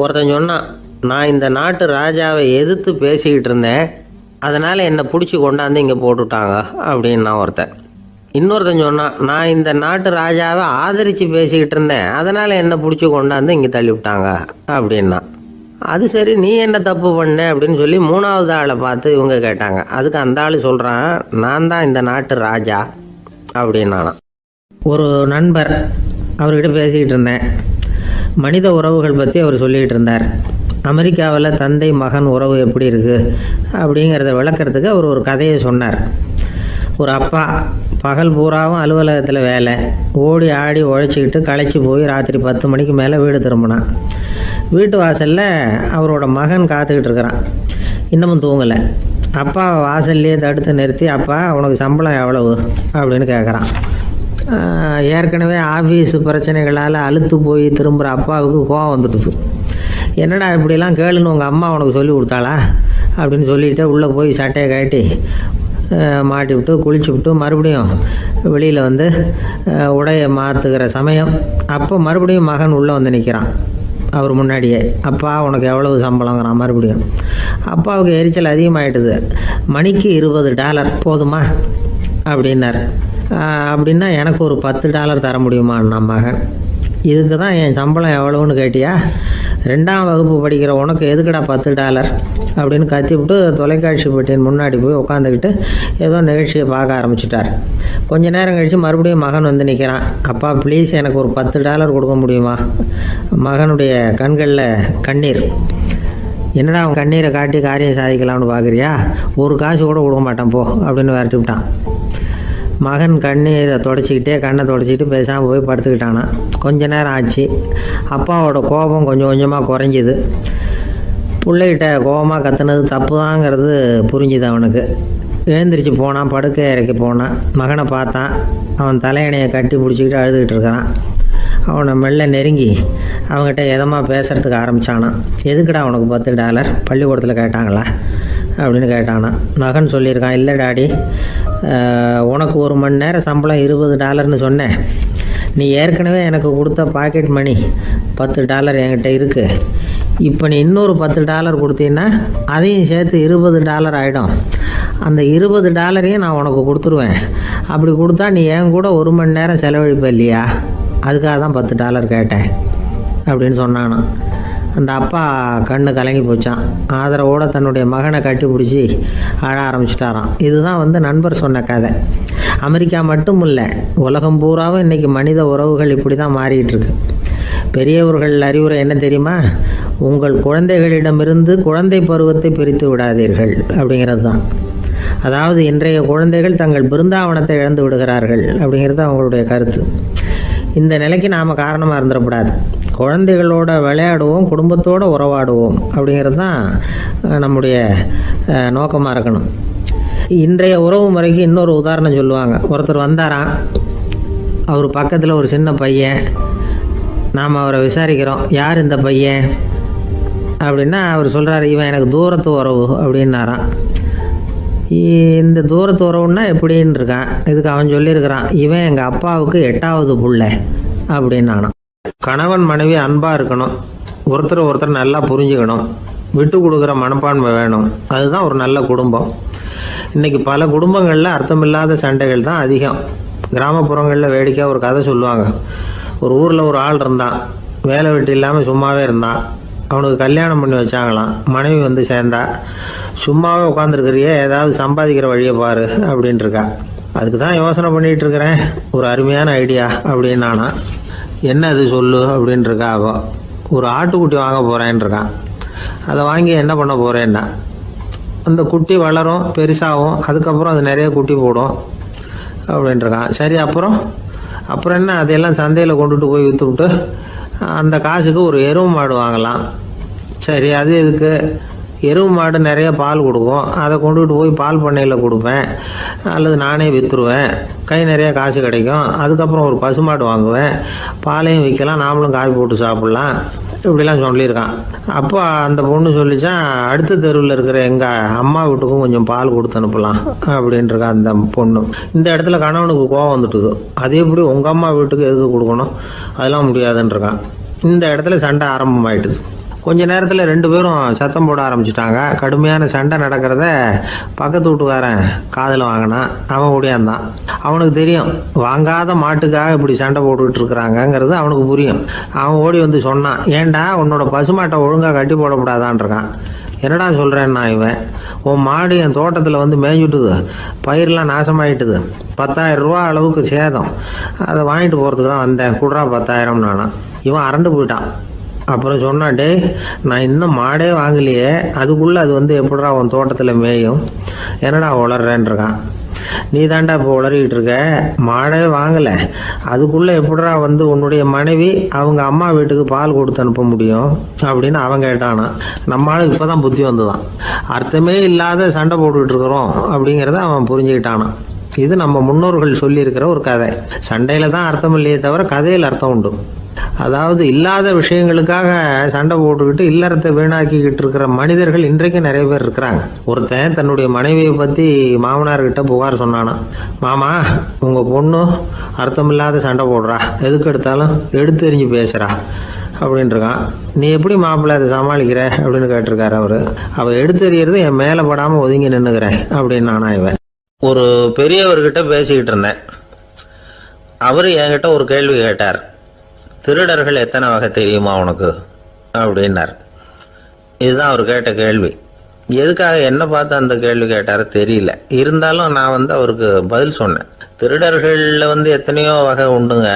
ஒருத்தன் சொன்னான், நான் இந்த நாட்டு ராஜாவை எதிர்த்து பேசிக்கிட்டு இருந்தேன், அதனால் என்னை பிடிச்சி கொண்டாந்து இங்கே போட்டுட்டாங்க அப்படின்னா ஒருத்தன். இன்னொருத்தன் சொன்னான், நான் இந்த நாட்டு ராஜாவை ஆதரித்து பேசிக்கிட்டு இருந்தேன், அதனால் என்னை பிடிச்சி கொண்டாந்து இங்கே தள்ளி விட்டாங்க அப்படின்னா. அது சரி, நீ என்ன தப்பு பண்ண அப்படின்னு சொல்லி 3வது ஆளை பார்த்து இவங்க கேட்டாங்க. அதுக்கு அந்த ஆள் சொல்கிறான், நான் தான் இந்த நாட்டு ராஜா அப்படின்னானா. ஒரு நண்பர், அவர்கிட்ட பேசிக்கிட்டு இருந்தேன். மனித உறவுகள் பற்றி அவர் சொல்லிக்கிட்டு இருந்தார். அமெரிக்காவில் தந்தை மகன் உறவு எப்படி இருக்குது அப்படிங்கிறத விளக்கிறதுக்கு அவர் ஒரு கதையை சொன்னார். ஒரு அப்பா பகல் பூராவும் அலுவலகத்தில் வேலை, ஓடி ஆடி உழைச்சிக்கிட்டு களைச்சி போய் ராத்திரி 10 மணிக்கு மேலே வீடு திரும்பினான். வீட்டு வாசலில் அவரோட மகன் காத்துக்கிட்டு இருக்கிறான். இன்னமும் தூங்கலை. அப்பா வாசல்லையே தடுத்து நிறுத்தி, அப்பா உனக்கு சம்பளம் எவ்வளவு அப்படின்னு கேட்குறான். ஏற்கனவே ஆஃபீஸ் பிரச்சனைகளால் அலுத்து போய் திரும்புகிற அப்பாவுக்கு கோவம் வந்துடுது. என்னடா இப்படிலாம் கேளுன்னு உங்கள் அம்மா உனக்கு சொல்லி கொடுத்தாளா அப்படின்னு சொல்லிவிட்டு உள்ளே போய் சட்டையை கட்டி மாட்டி விட்டு குளிச்சு விட்டு மறுபடியும் வெளியில் வந்து உடையை மாற்றுகிற சமயம் அப்போ மறுபடியும் மகன் உள்ளே வந்து நிற்கிறான் அவர் முன்னாடியே. அப்பா உனக்கு எவ்வளவு சம்பளங்கிறான் மறுபடியும். அப்பாவுக்கு எரிச்சல் அதிகமாகிட்டுது. மணிக்கு $20 போதுமா அப்படின்னார். அப்படின்னா எனக்கு ஒரு $10 தர முடியுமான்னா மகன். இதுக்கு தான் என் சம்பளம் எவ்வளவுன்னு கேட்டியா? 2ஆம் வகுப்பு படிக்கிற உனக்கு எதுக்குடா $10 அப்படின்னு கத்திவிட்டு தொலைக்காட்சி பெட்டியின் முன்னாடி போய் உட்காந்துக்கிட்டு ஏதோ நிகழ்ச்சியை பார்க்க ஆரம்பிச்சிட்டார். கொஞ்ச நேரம் கழித்து மறுபடியும் மகன் வந்து நிற்கிறான். அப்பா ப்ளீஸ் எனக்கு ஒரு $10 கொடுக்க முடியுமா? மகனுடைய கண்களில் கண்ணீர். என்னடா அவன் கண்ணீரை காட்டி காரியம் சாதிக்கலாம்னு பார்க்குறியா? ஒரு காசு கூட கொடுக்க மாட்டான் போ அப்படின்னு விரட்டி விட்டான். மகன் கண்ணீரை தொடச்சிக்கிட்டே கண்ணை தொடச்சிக்கிட்டு பேசாமல் போய் படுத்துக்கிட்டானா. கொஞ்ச நேரம் ஆச்சு. அப்பாவோட கோபம் கொஞ்சம் கொஞ்சமாக குறைஞ்சிது. பிள்ளைகிட்ட கோபமாக கத்துனது தப்பு தாங்கிறது புரிஞ்சுது அவனுக்கு. எழுந்திரிச்சு போனான், படுக்கை இறக்கி போனான். மகனை பார்த்தான். அவன் தலையணையை கட்டி பிடிச்சிக்கிட்டு அழுதுகிட்டு இருக்கிறான். அவனை மெல்ல நெருங்கி அவங்ககிட்ட எதமாக பேசுகிறதுக்கு ஆரம்பித்தானான். எதுக்குடா உனக்கு $10 பள்ளிக்கூடத்தில் கேட்டாங்களா அப்படின்னு கேட்டானா. மகன் சொல்லியிருக்கான், இல்லை டாடி, உனக்கு 1 மணி நேரம் சம்பளம் $20ன்னு சொன்னேன். நீ ஏற்கனவே எனக்கு கொடுத்த பாக்கெட் மணி $10 என்கிட்ட இருக்குது. இப்போ நீ இன்னொரு $10 கொடுத்தீங்கன்னா அதையும் சேர்த்து $20 ஆகிடும். அந்த $20 நான் உனக்கு கொடுத்துருவேன். அப்படி கொடுத்தா நீ என் கூட 1 மணி நேரம் செலவழிப்ப இல்லையா? அதுக்காக தான் $10 கேட்டேன் அப்படின்னு சொன்னானா. அந்த அப்பா கண்ணு கலங்கி போச்சான். ஆதரவோடு தன்னுடைய மகனை கட்டி பிடிச்சி அழ ஆரம்பிச்சிட்டாராம். இதுதான் நண்பர் சொன்ன கதை. அமெரிக்கா மட்டும் இல்லை, உலகம் பூராவும் இன்றைக்கி மனித உறவுகள் இப்படி தான் மாறிக்கிட்டு இருக்கு. பெரியவர்கள் அறிவுரை என்ன தெரியுமா? உங்கள் குழந்தைகளிடமிருந்து குழந்தை பருவத்தை பிரித்து விடாதீர்கள் அப்படிங்கிறது தான். அதாவது இன்றைய குழந்தைகள் தங்கள் பிருந்தாவனத்தை இழந்து விடுகிறார்கள் அப்படிங்கிறது அவங்களுடைய கருத்து. இந்த நிலைக்கு நாம் காரணமாக இருந்துடக்கூடாது. குழந்தைகளோட விளையாடுவோம், குடும்பத்தோடு உறவாடுவோம் அப்படிங்கிறது தான் நம்முடைய நோக்கமாக இருக்கணும். இன்றைய உறவு முறைக்கு இன்னொரு உதாரணம் சொல்லுவாங்க. ஒருத்தர் வந்தாராம். அவர் பக்கத்தில் ஒரு சின்ன பையன். நாம் அவரை விசாரிக்கிறோம், யார் இந்த பையன் அப்படின்னா அவர் சொல்கிறார், இவன் எனக்கு தூரத்து உறவு அப்படின்னாராம். இந்த தூரத்து உறவுன்னா எப்படின்னு இருக்கான். இதுக்கு அவன் சொல்லியிருக்கிறான், இவன் எங்கள் அப்பாவுக்கு 8வது புள்ளை அப்படின்னானான். கணவன் மனைவி அன்பாக இருக்கணும், ஒருத்தர் நல்லா புரிஞ்சுக்கணும், விட்டு கொடுக்குற மனப்பான்மை வேணும். அதுதான் ஒரு நல்ல குடும்பம். இன்றைக்கி பல குடும்பங்களில் அர்த்தமில்லாத சண்டைகள் தான் அதிகம். கிராமப்புறங்களில் வேடிக்கையாக ஒரு கதை சொல்லுவாங்க. ஒரு ஊரில் ஒரு ஆள் இருந்தான். வேலை வெட்டி இல்லாமல் சும்மாவே இருந்தான். அவனுக்கு கல்யாணம் பண்ணி வச்சாங்களாம். மனைவி வந்து சேர்ந்தா. சும்மாவே உட்காந்துருக்கிறியே, ஏதாவது சம்பாதிக்கிற வழியை பாரு அப்படின்ட்டுருக்கா. அதுக்கு தான் யோசனை பண்ணிகிட்டு இருக்கிறேன், ஒரு அருமையான ஐடியா அப்படின்னானா. என்ன அது சொல்லு அப்படின்ட்டுருக்கா. அவன் ஒரு ஆட்டுக்குட்டி வாங்க போகிறேன்ருக்கான். அதை வாங்கி என்ன பண்ண போகிறேன்னா, அந்த குட்டி வளரும், பெருசாகும், அதுக்கப்புறம் அது நிறைய குட்டி போடும் அப்படின்ட்டுருக்கான். சரி, அப்புறம் என்ன, அதையெல்லாம் சந்தையில் கொண்டுட்டு போய் விற்றுவிட்டு அந்த காசுக்கு ஒரு எருவு மாடு வாங்கலாம். சரி, அது எதுக்கு? எருவு மாடு நிறைய பால் கொடுக்கும், அதை கொண்டுகிட்டு போய் பால் பண்ணையில் கொடுப்பேன், அல்லது நானே விற்றுருவேன், கை நிறைய காசு கிடைக்கும். அதுக்கப்புறம் ஒரு பசுமாடு வாங்குவேன், பாலையும் விற்கலாம், நாமளும் காய் போட்டு சாப்பிட்லாம், இப்படிலாம் சொல்லியிருக்கான். அப்போ அந்த பொண்ணு சொல்லிச்சான், அடுத்த தெருவில் இருக்கிற எங்கள் அம்மா வீட்டுக்கும் கொஞ்சம் பால் கொடுத்து அனுப்பலாம் அப்படின்ட்டுருக்கா அந்த பொண்ணு. இந்த இடத்துல கணவனுக்கு கோவம் வந்துட்டுது. அது எப்படி உங்கள் அம்மா வீட்டுக்கு எதுக்கு கொடுக்கணும், அதெல்லாம் முடியாதுன்றிருக்கான். இந்த இடத்துல சண்டை ஆரம்பமாயிட்டுது. கொஞ்ச நேரத்தில் 2 பேரும் சத்தம் போட ஆரம்பிச்சிட்டாங்க. கடுமையான சண்டை நடக்கிறத பக்கத்து வீட்டுக்காரன் காதில் வாங்கினான். அவன் ஓடியாந்தான். அவனுக்கு தெரியும், வாங்காத மாட்டுக்காக இப்படி சண்டை போட்டுக்கிட்டு இருக்கிறாங்கங்கிறது அவனுக்கு புரியும். அவன் ஓடி வந்து சொன்னான், ஏண்டா உன்னோட பசுமாட்டை ஒழுங்காக கட்டி போடக்கூடாதான்ருக்கான். என்னடா சொல்கிறேன்னா, இவன் உன் மாடு என் தோட்டத்தில் வந்து மேய்ஞ்சுட்டுது, பயிரெலாம் நாசமாயிட்டுது, 10,000 ரூபா அளவுக்கு சேதம், அதை வாங்கிட்டு போகிறதுக்கு தான் வந்தேன், குடுறா 10,000 நானா. இவன் அரண்டு போயிட்டான். அப்புறம் சொன்னான், டே நான் இன்னும் மாடே வாங்கலையே, அதுக்குள்ளே அது வந்து எப்படிடா உன் தோட்டத்தில் மேயும், என்னடா வளர்றேன்ருக்கான். நீ தாண்டா இப்போ உளறிக்கிட்டு இருக்க, மாடே வாங்கலை, அதுக்குள்ளே எப்படிடா வந்து உன்னுடைய மனைவி அவங்க அம்மா வீட்டுக்கு பால் கொடுத்து அனுப்ப முடியும் அப்படின்னு அவன் கேட்டானா. நம்மளால இப்போ தான் புத்தி வந்துதான். அர்த்தமே இல்லாத சண்டை போட்டுக்கிட்டு இருக்கிறோம் அப்படிங்கிறத அவன் புரிஞ்சுக்கிட்டானான். இது நம்ம முன்னோர்கள் சொல்லியிருக்கிற ஒரு கதை. சண்டையில் தான் அர்த்தம் இல்லையே தவிர கதையில் அர்த்தம் உண்டு. அதாவது இல்லாத விஷயங்களுக்காக சண்டை போட்டுக்கிட்டு இல்லறத்தை வீணாக்கிக்கிட்டு இருக்கிற மனிதர்கள் இன்றைக்கு நிறைய பேர் இருக்கிறாங்க. ஒருத்தன் தன்னுடைய மனைவியை பற்றி மாமனார்கிட்ட புகார் சொன்னானா. மாமா, உங்கள் பொண்ணு அர்த்தமில்லாத சண்டை போடுறா, எதுக்கு எடுத்தாலும் எடுத்தெறிஞ்சு பேசுகிறா அப்படின்ட்டுருக்கான். நீ எப்படி மாப்பிள்ளை அதை சமாளிக்கிற அப்படின்னு கேட்டிருக்காரு அவர். அவள் எடுத்தெறியறது என் மேலே படாமல் ஒதுங்கி நின்றுக்கிறேன் அப்படின்னு நானா இவன். ஒரு பெரியவர்கிட்ட பேசிக்கிட்டு இருந்தேன். அவர் என்கிட்ட ஒரு கேள்வி கேட்டார். திருடர்கள் எத்தனை வகை தெரியுமா உனக்கு அப்படின்னார். இதுதான் அவர் கேட்ட கேள்வி. எதுக்காக என்ன பார்த்து அந்த கேள்வி கேட்டார் தெரியல. இருந்தாலும் நான் அவருக்கு பதில் சொன்னேன். திருடர்களில் எத்தனையோ வகை உண்டுங்க.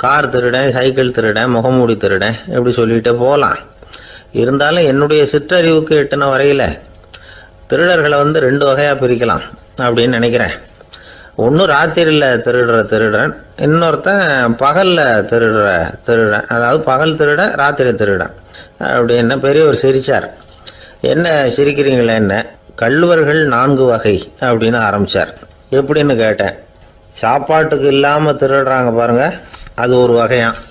கார் திருடன், சைக்கிள் திருடன், முகமூடி திருடன், எப்படி சொல்லிகிட்டே போகலாம். இருந்தாலும் என்னுடைய சிற்றறிவுக்கு எட்டின வரையில் திருடர்களை 2 வகையாக பிரிக்கலாம் அப்படின்னு நினைக்கிறேன். ஒன்று ராத்திரியில் திருடுற திருடன், இன்னொருத்தன் பகலில் திருடுற திருடன். அதாவது பகல் திருடன், ராத்திரி திருடன் அப்படின்னு பெரியவர் சிரித்தார். என்ன சிரிக்கிறீங்களே, என்ன கள்வர்கள் 4 வகை அப்படின்னு ஆரம்பித்தார். எப்படின்னு கேட்டேன். சாப்பாட்டுக்கு இல்லாமல் திருடுறாங்க பாருங்க, அது ஒரு வகையான்.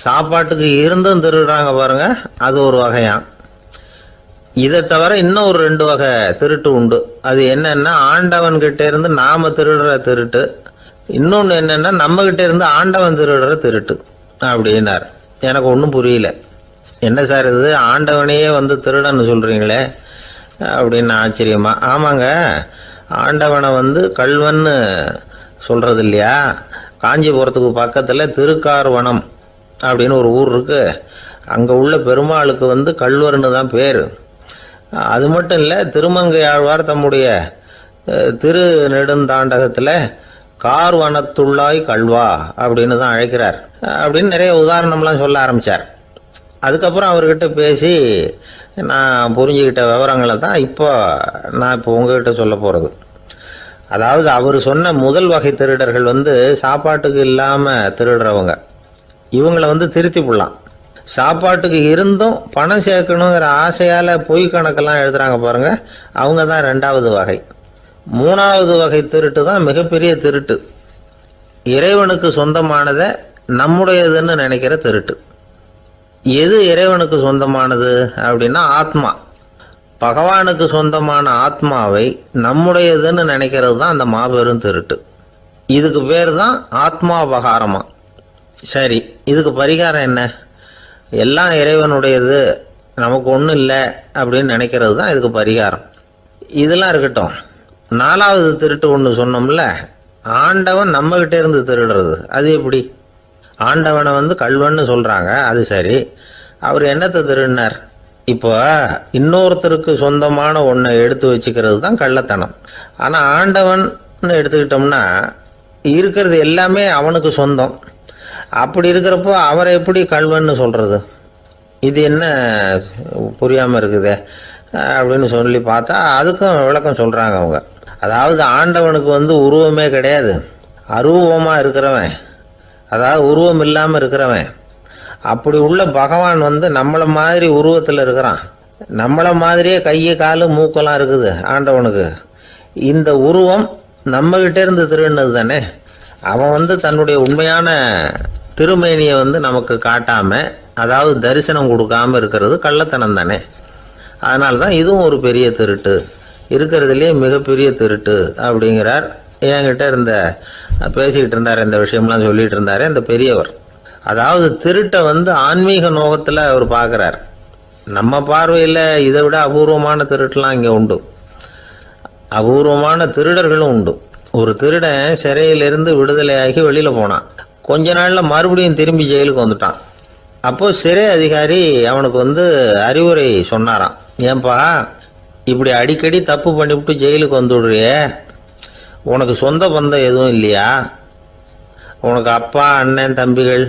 சாப்பாட்டுக்கு இருந்தும் திருடுறாங்க பாருங்க, அது ஒரு வகையான். இதை தவிர இன்னும் ஒரு 2 வகை திருட்டு உண்டு. அது என்னன்னா, ஆண்டவன் கிட்ட இருந்து நாம திருடுற திருட்டு, இன்னொன்று என்னன்னா நம்ம கிட்ட இருந்து ஆண்டவன் திருடுற திருட்டு அப்படின்னார். எனக்கு ஒன்றும் புரியல. என்ன சார் இது, ஆண்டவனையே திருடன்னு சொல்றீங்களே அப்படின்னு ஆச்சரியமா. ஆமாங்க, ஆண்டவனை கல்வன்னு சொல்றது இல்லையா. காஞ்சிபுரத்துக்கு பக்கத்தில் திருக்கார்வனம் அப்படின்னு ஒரு ஊர் இருக்கு. அங்கே உள்ள பெருமாளுக்கு கல்வர்னு தான் பேர். அது மட்டும் இல்லை, திருமங்கை ஆழ்வார் தம்முடைய திரு நெடுந்தாண்டகத்தில் கார்வனத்துள்ளாய் கல்வா அப்படின்னு தான் அழைக்கிறார் அப்படின்னு நிறைய உதாரணம்லாம் சொல்ல ஆரம்பித்தார். அதுக்கப்புறம் அவர்கிட்ட பேசி நான் புரிஞ்சுக்கிட்ட விவரங்களை தான் நான் இப்போ உங்ககிட்ட சொல்ல போகிறது. அதாவது அவர் சொன்ன முதல் வகை திருடர்கள் சாப்பாட்டுக்கு இல்லாமல் திருடுறவங்க. இவங்களை திருத்தி போடலாம். சாப்பாட்டுக்கு இருந்தும் பணம் சேர்க்கணுங்கிற ஆசையால் பொய் கணக்கெல்லாம் எழுதுறாங்க பாருங்க, அவங்க தான் 2வது வகை. 3வது வகை திருட்டு தான் மிகப்பெரிய திருட்டு. இறைவனுக்கு சொந்தமானதை நம்முடையதுன்னு நினைக்கிற திருட்டு. எது இறைவனுக்கு சொந்தமானது அப்படின்னா ஆத்மா. பகவானுக்கு சொந்தமான ஆத்மாவை நம்முடையதுன்னு நினைக்கிறது தான் அந்த மாபெரும் திருட்டு. இதுக்கு பேர் தான் ஆத்மாபகாரமா. சரி, இதுக்கு பரிகாரம் என்ன? எல்லாம் இறைவனுடையது, நமக்கு ஒன்றும் இல்லை அப்படின்னு நினைக்கிறது தான் இதுக்கு பரிகாரம். இதெல்லாம் இருக்கட்டும். 4வது திருட்டு ஒன்று சொன்னோம்ல, ஆண்டவன் நம்மகிட்ட இருந்து திருடுறது. அது எப்படி? ஆண்டவனை கல்வன்னு சொல்கிறாங்க, அது சரி. அவர் என்னத்தை திருடினார்? இப்போ இன்னொருத்தருக்கு சொந்தமான ஒன்றை எடுத்து வச்சுக்கிறது தான் கள்ளத்தனம். ஆனால் ஆண்டவன் எடுத்துக்கிட்டோம்னா இருக்கிறது எல்லாமே அவனுக்கு சொந்தம். அப்படி இருக்கிறப்போ அவரை எப்படி கல்வன்னு சொல்கிறது? இது என்ன புரியாமல் இருக்குதே அப்படின்னு சொல்லி பார்த்தா அதுக்கும் விளக்கம் சொல்கிறாங்க அவங்க. அதாவது ஆண்டவனுக்கு உருவமே கிடையாது, அரூபமாக இருக்கிறவன், அதாவது உருவம் இல்லாமல் இருக்கிறவன். அப்படி உள்ள பகவான் நம்மளை மாதிரி உருவத்தில் இருக்கிறான். நம்மளை மாதிரியே கை காலு மூக்கெல்லாம் இருக்குது ஆண்டவனுக்கு. இந்த உருவம் நம்மகிட்ட இருந்து திருடினது தானே. அவன் தன்னுடைய உண்மையான திருமேனியை நமக்கு காட்டாம, அதாவது தரிசனம் கொடுக்காம இருக்கிறது கள்ளத்தனம் தானே. அதனால தான் இதுவும் ஒரு பெரிய திருட்டு, இருக்கிறதுலேயே மிகப்பெரிய திருட்டு அப்படிங்கிறார். என்கிட்ட பேசிக்கிட்டு இருந்தார், இந்த விஷயம்லாம் சொல்லிட்டு இருந்தாரு அந்த பெரியவர். அதாவது திருட்டை ஆன்மீக நோகத்தில் அவர் பார்க்குறார். நம்ம பார்வையில் இதை விட அபூர்வமான திருட்டுலாம் இங்கே உண்டு. அபூர்வமான திருடர்களும் உண்டு. ஒரு திருடன் சிறையிலிருந்து விடுதலையாகி வெளியில் போனான். கொஞ்ச நாளில் மறுபடியும் திரும்பி ஜெயிலுக்கு வந்துட்டான். அப்போது சிறை அதிகாரி அவனுக்கு அறிவுரை சொன்னாராம். ஏன்பா இப்படி அடிக்கடி தப்பு பண்ணிவிட்டு ஜெயிலுக்கு வந்துவிடுறியே, உனக்கு சொந்த பந்தம் எதுவும் இல்லையா? உனக்கு அப்பா, அண்ணன், தம்பிகள்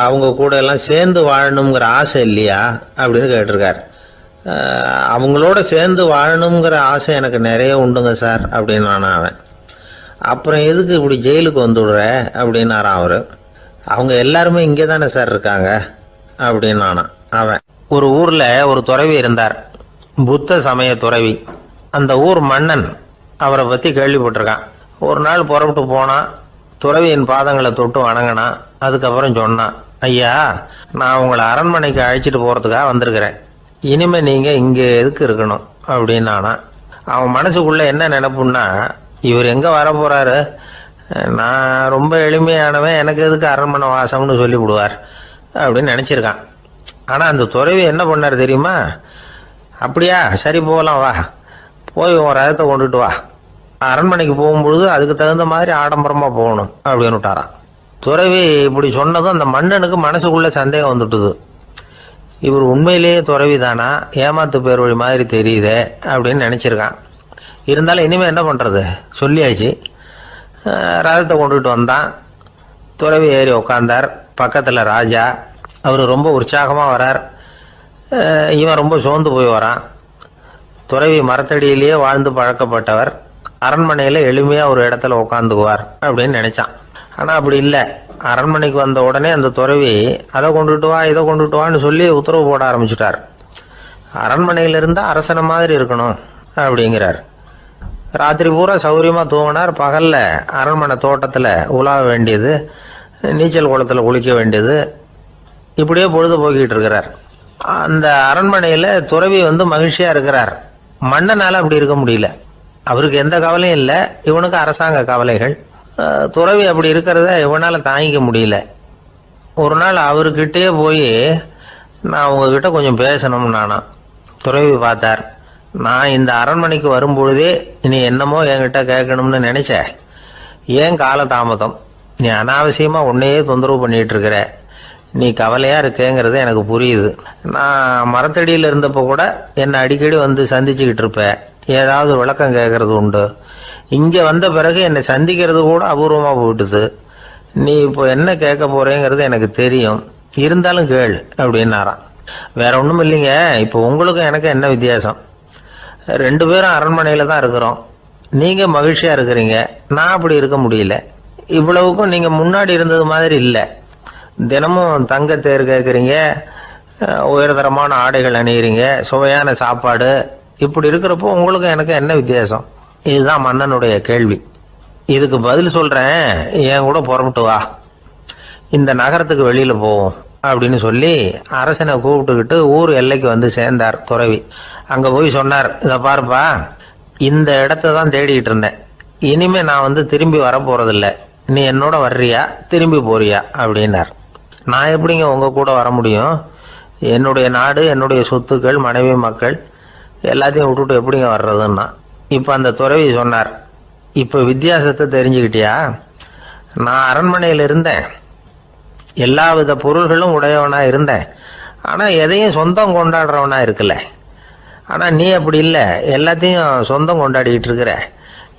அவங்க கூட எல்லாம் சேர்ந்து வாழணுங்கிற ஆசை இல்லையா அப்படின்னு கேட்டிருக்கார். அவங்களோட சேர்ந்து வாழணுங்கிற ஆசை எனக்கு நிறைய உண்டுங்க சார் அப்படின்னு அவன். அப்புறம் எதுக்கு இப்படி ஜெயிலுக்கு வந்துவிடுற அப்படின்னாரான் அவர். அவங்க எல்லாருமே இங்கே தானே சார் இருக்காங்க அப்படின்னு அவன். ஒரு ஊரில் ஒரு துறவி இருந்தார், புத்த சமய துறவி. அந்த ஊர் மன்னன் அவரை பற்றி கேள்விப்பட்டிருக்கான். ஒரு நாள் புறப்பட்டு போனான், துறவியின் பாதங்களை தொட்டு வணங்கினான். அதுக்கப்புறம் சொன்னான், ஐயா, நான் உங்களை அரண்மனைக்கு அழைச்சிட்டு போகிறதுக்காக வந்திருக்கிறேன். இனிமே நீங்கள் இங்கே எதுக்கு இருக்கணும் அப்படின்னு அவன் மனசுக்குள்ளே என்ன நினைப்புன்னா, இவர் எங்கே வர போகிறாரு, நான் ரொம்ப எளிமையானவன், எனக்கு எதுக்கு அரண்மனை வாசம்னு சொல்லிவிடுவார் அப்படின்னு நினச்சிருக்கான். ஆனால் அந்த துறவி என்ன பண்ணார் தெரியுமா? அப்படியா, சரி போகலாம், வா, போய் உன் ரதத்தை கொண்டுட்டு வா, அரண்மனைக்கு போகும்பொழுது அதுக்கு தகுந்த மாதிரி ஆடம்பரமாக போகணும் அப்படின்னு விட்டாரான். துறவி இப்படி சொன்னதும் அந்த மன்னனுக்கு மனசுக்குள்ளே சந்தேகம் வந்துட்டுது. இவர் உண்மையிலேயே துறவி தானா, ஏமாத்து பேர் வழி மாதிரி தெரியுதே அப்படின்னு நினச்சிருக்கான். இருந்தாலும் இனிமேல் என்ன பண்ணுறது, சொல்லியாச்சு. ரதத்தை கொண்டுட்டு வந்தான். துறவி ஏறி உக்காந்தார். பக்கத்தில் ராஜா. அவர் ரொம்ப உற்சாகமாக வரார். இவன் ரொம்ப சோர்ந்து போய் வரான். துறவி மரத்தடியிலேயே வாழ்ந்து பழக்கப்பட்டவர், அரண்மனையில் எளிமையாக ஒரு இடத்துல உட்காந்துக்குவார் அப்படின்னு நினச்சான். ஆனால் அப்படி இல்லை. அரண்மனைக்கு வந்த உடனே அந்த துறவி அதை கொண்டுட்டு வா, இதை கொண்டுட்டு வான்னு சொல்லி உத்தரவு போட ஆரம்பிச்சுட்டார். அரண்மனையில் இருந்தால் அரசனை மாதிரி இருக்கணும் அப்படிங்கிறார். ராத்திரி பூரா சௌரியமாக தூங்கினார். பகலில் அரண்மனை தோட்டத்தில் உலாவ வேண்டியது, நீச்சல் குளத்தில் குளிக்க வேண்டியது, இப்படியே பொழுது போக்கிட்டு இருக்கிறார். அந்த அரண்மனையில் துறவி மகிழ்ச்சியாக இருக்கிறார். மன்னனால் அப்படி இருக்க முடியல. அவருக்கு எந்த கவலையும் இல்லை, இவனுக்கு அரசாங்க கவலைகள். துறவி அப்படி இருக்கிறத இவனால் தாங்கிக்க முடியல. ஒரு நாள் அவர்கிட்டே போய், நான் உங்ககிட்ட கொஞ்சம் பேசணும்னு துறவி பார்த்தார். நான் இந்த அரண்மனைக்கு வரும்பொழுதே நீ என்னமோ என்கிட்ட கேட்கணும்னு நினைச்ச, ஏன் காலதாமதம்? நீ அனாவசியமாக உன்னையே தொந்தரவு பண்ணிட்டு இருக்கிற, நீ கவலையாக இருக்கேங்கிறது எனக்கு புரியுது. நான் மரத்தடியில் இருந்தப்போ கூட என்னை அடிக்கடி சந்திச்சுக்கிட்டு இருப்பேன், ஏதாவது விளக்கம் கேட்கறது உண்டு. இங்கே வந்த பிறகு என்னை சந்திக்கிறது கூட அபூர்வமாக போயிட்டுது. நீ இப்போ என்ன கேட்க போறேங்கிறது எனக்கு தெரியும், இருந்தாலும் கேள் அப்படின்னாராம். வேற ஒன்றும் இல்லைங்க, இப்போ உங்களுக்கும் எனக்கு என்ன வித்தியாசம்? 2 பேரும் அரண்மனையில் தான் இருக்கிறோம். நீங்கள் மகிழ்ச்சியாக இருக்கிறீங்க, நான் அப்படி இருக்க முடியல. இவ்வளவுக்கும் நீங்கள் முன்னாடி இருந்தது மாதிரி இல்லை. தினமும் தங்க தேர் கேட்குறீங்க, உயர்தரமான ஆடைகள் அணிகிறீங்க, சுவையான சாப்பாடு. இப்படி இருக்கிறப்போ உங்களுக்கும் எனக்கு என்ன வித்தியாசம்? இதுதான் மன்னனுடைய கேள்வி. இதுக்கு பதில் சொல்கிறேன், என் கூட புறப்பட்டு வா, இந்த நகரத்துக்கு வெளியில் போவோம் அப்படின்னு சொல்லி அரசனை கூப்பிட்டுக்கிட்டு ஊர் எல்லைக்கு சேர்ந்தார் துறவி. அங்கே போய் சொன்னார், இதை பாருப்பா, இந்த இடத்த தான் தேடிக்கிட்டு இருந்தேன். இனிமே நான் திரும்பி வரப்போறதில்ல. நீ என்னோட வர்றியா, திரும்பி போறியா அப்படின்னார். நான் எப்படிங்க உங்கள் கூட வர முடியும்? என்னுடைய நாடு, என்னுடைய சொத்துக்கள், மனைவி, மக்கள் எல்லாத்தையும் விட்டுட்டு எப்படிங்க வர்றதுன்னா. இப்போ அந்த துறவி சொன்னார், இப்போ வித்தியாசத்தை தெரிஞ்சுக்கிட்டியா? நான் அரண்மனையில் இருந்தேன், எல்லா வித பொருள்களும் உடையவனா இருந்தேன், ஆனால் எதையும் சொந்தம் கொண்டாடுறவனா இருக்கல. ஆனால் நீ அப்படி இல்லை, எல்லாத்தையும் சொந்தம் கொண்டாடிக்கிட்டு இருக்கிற.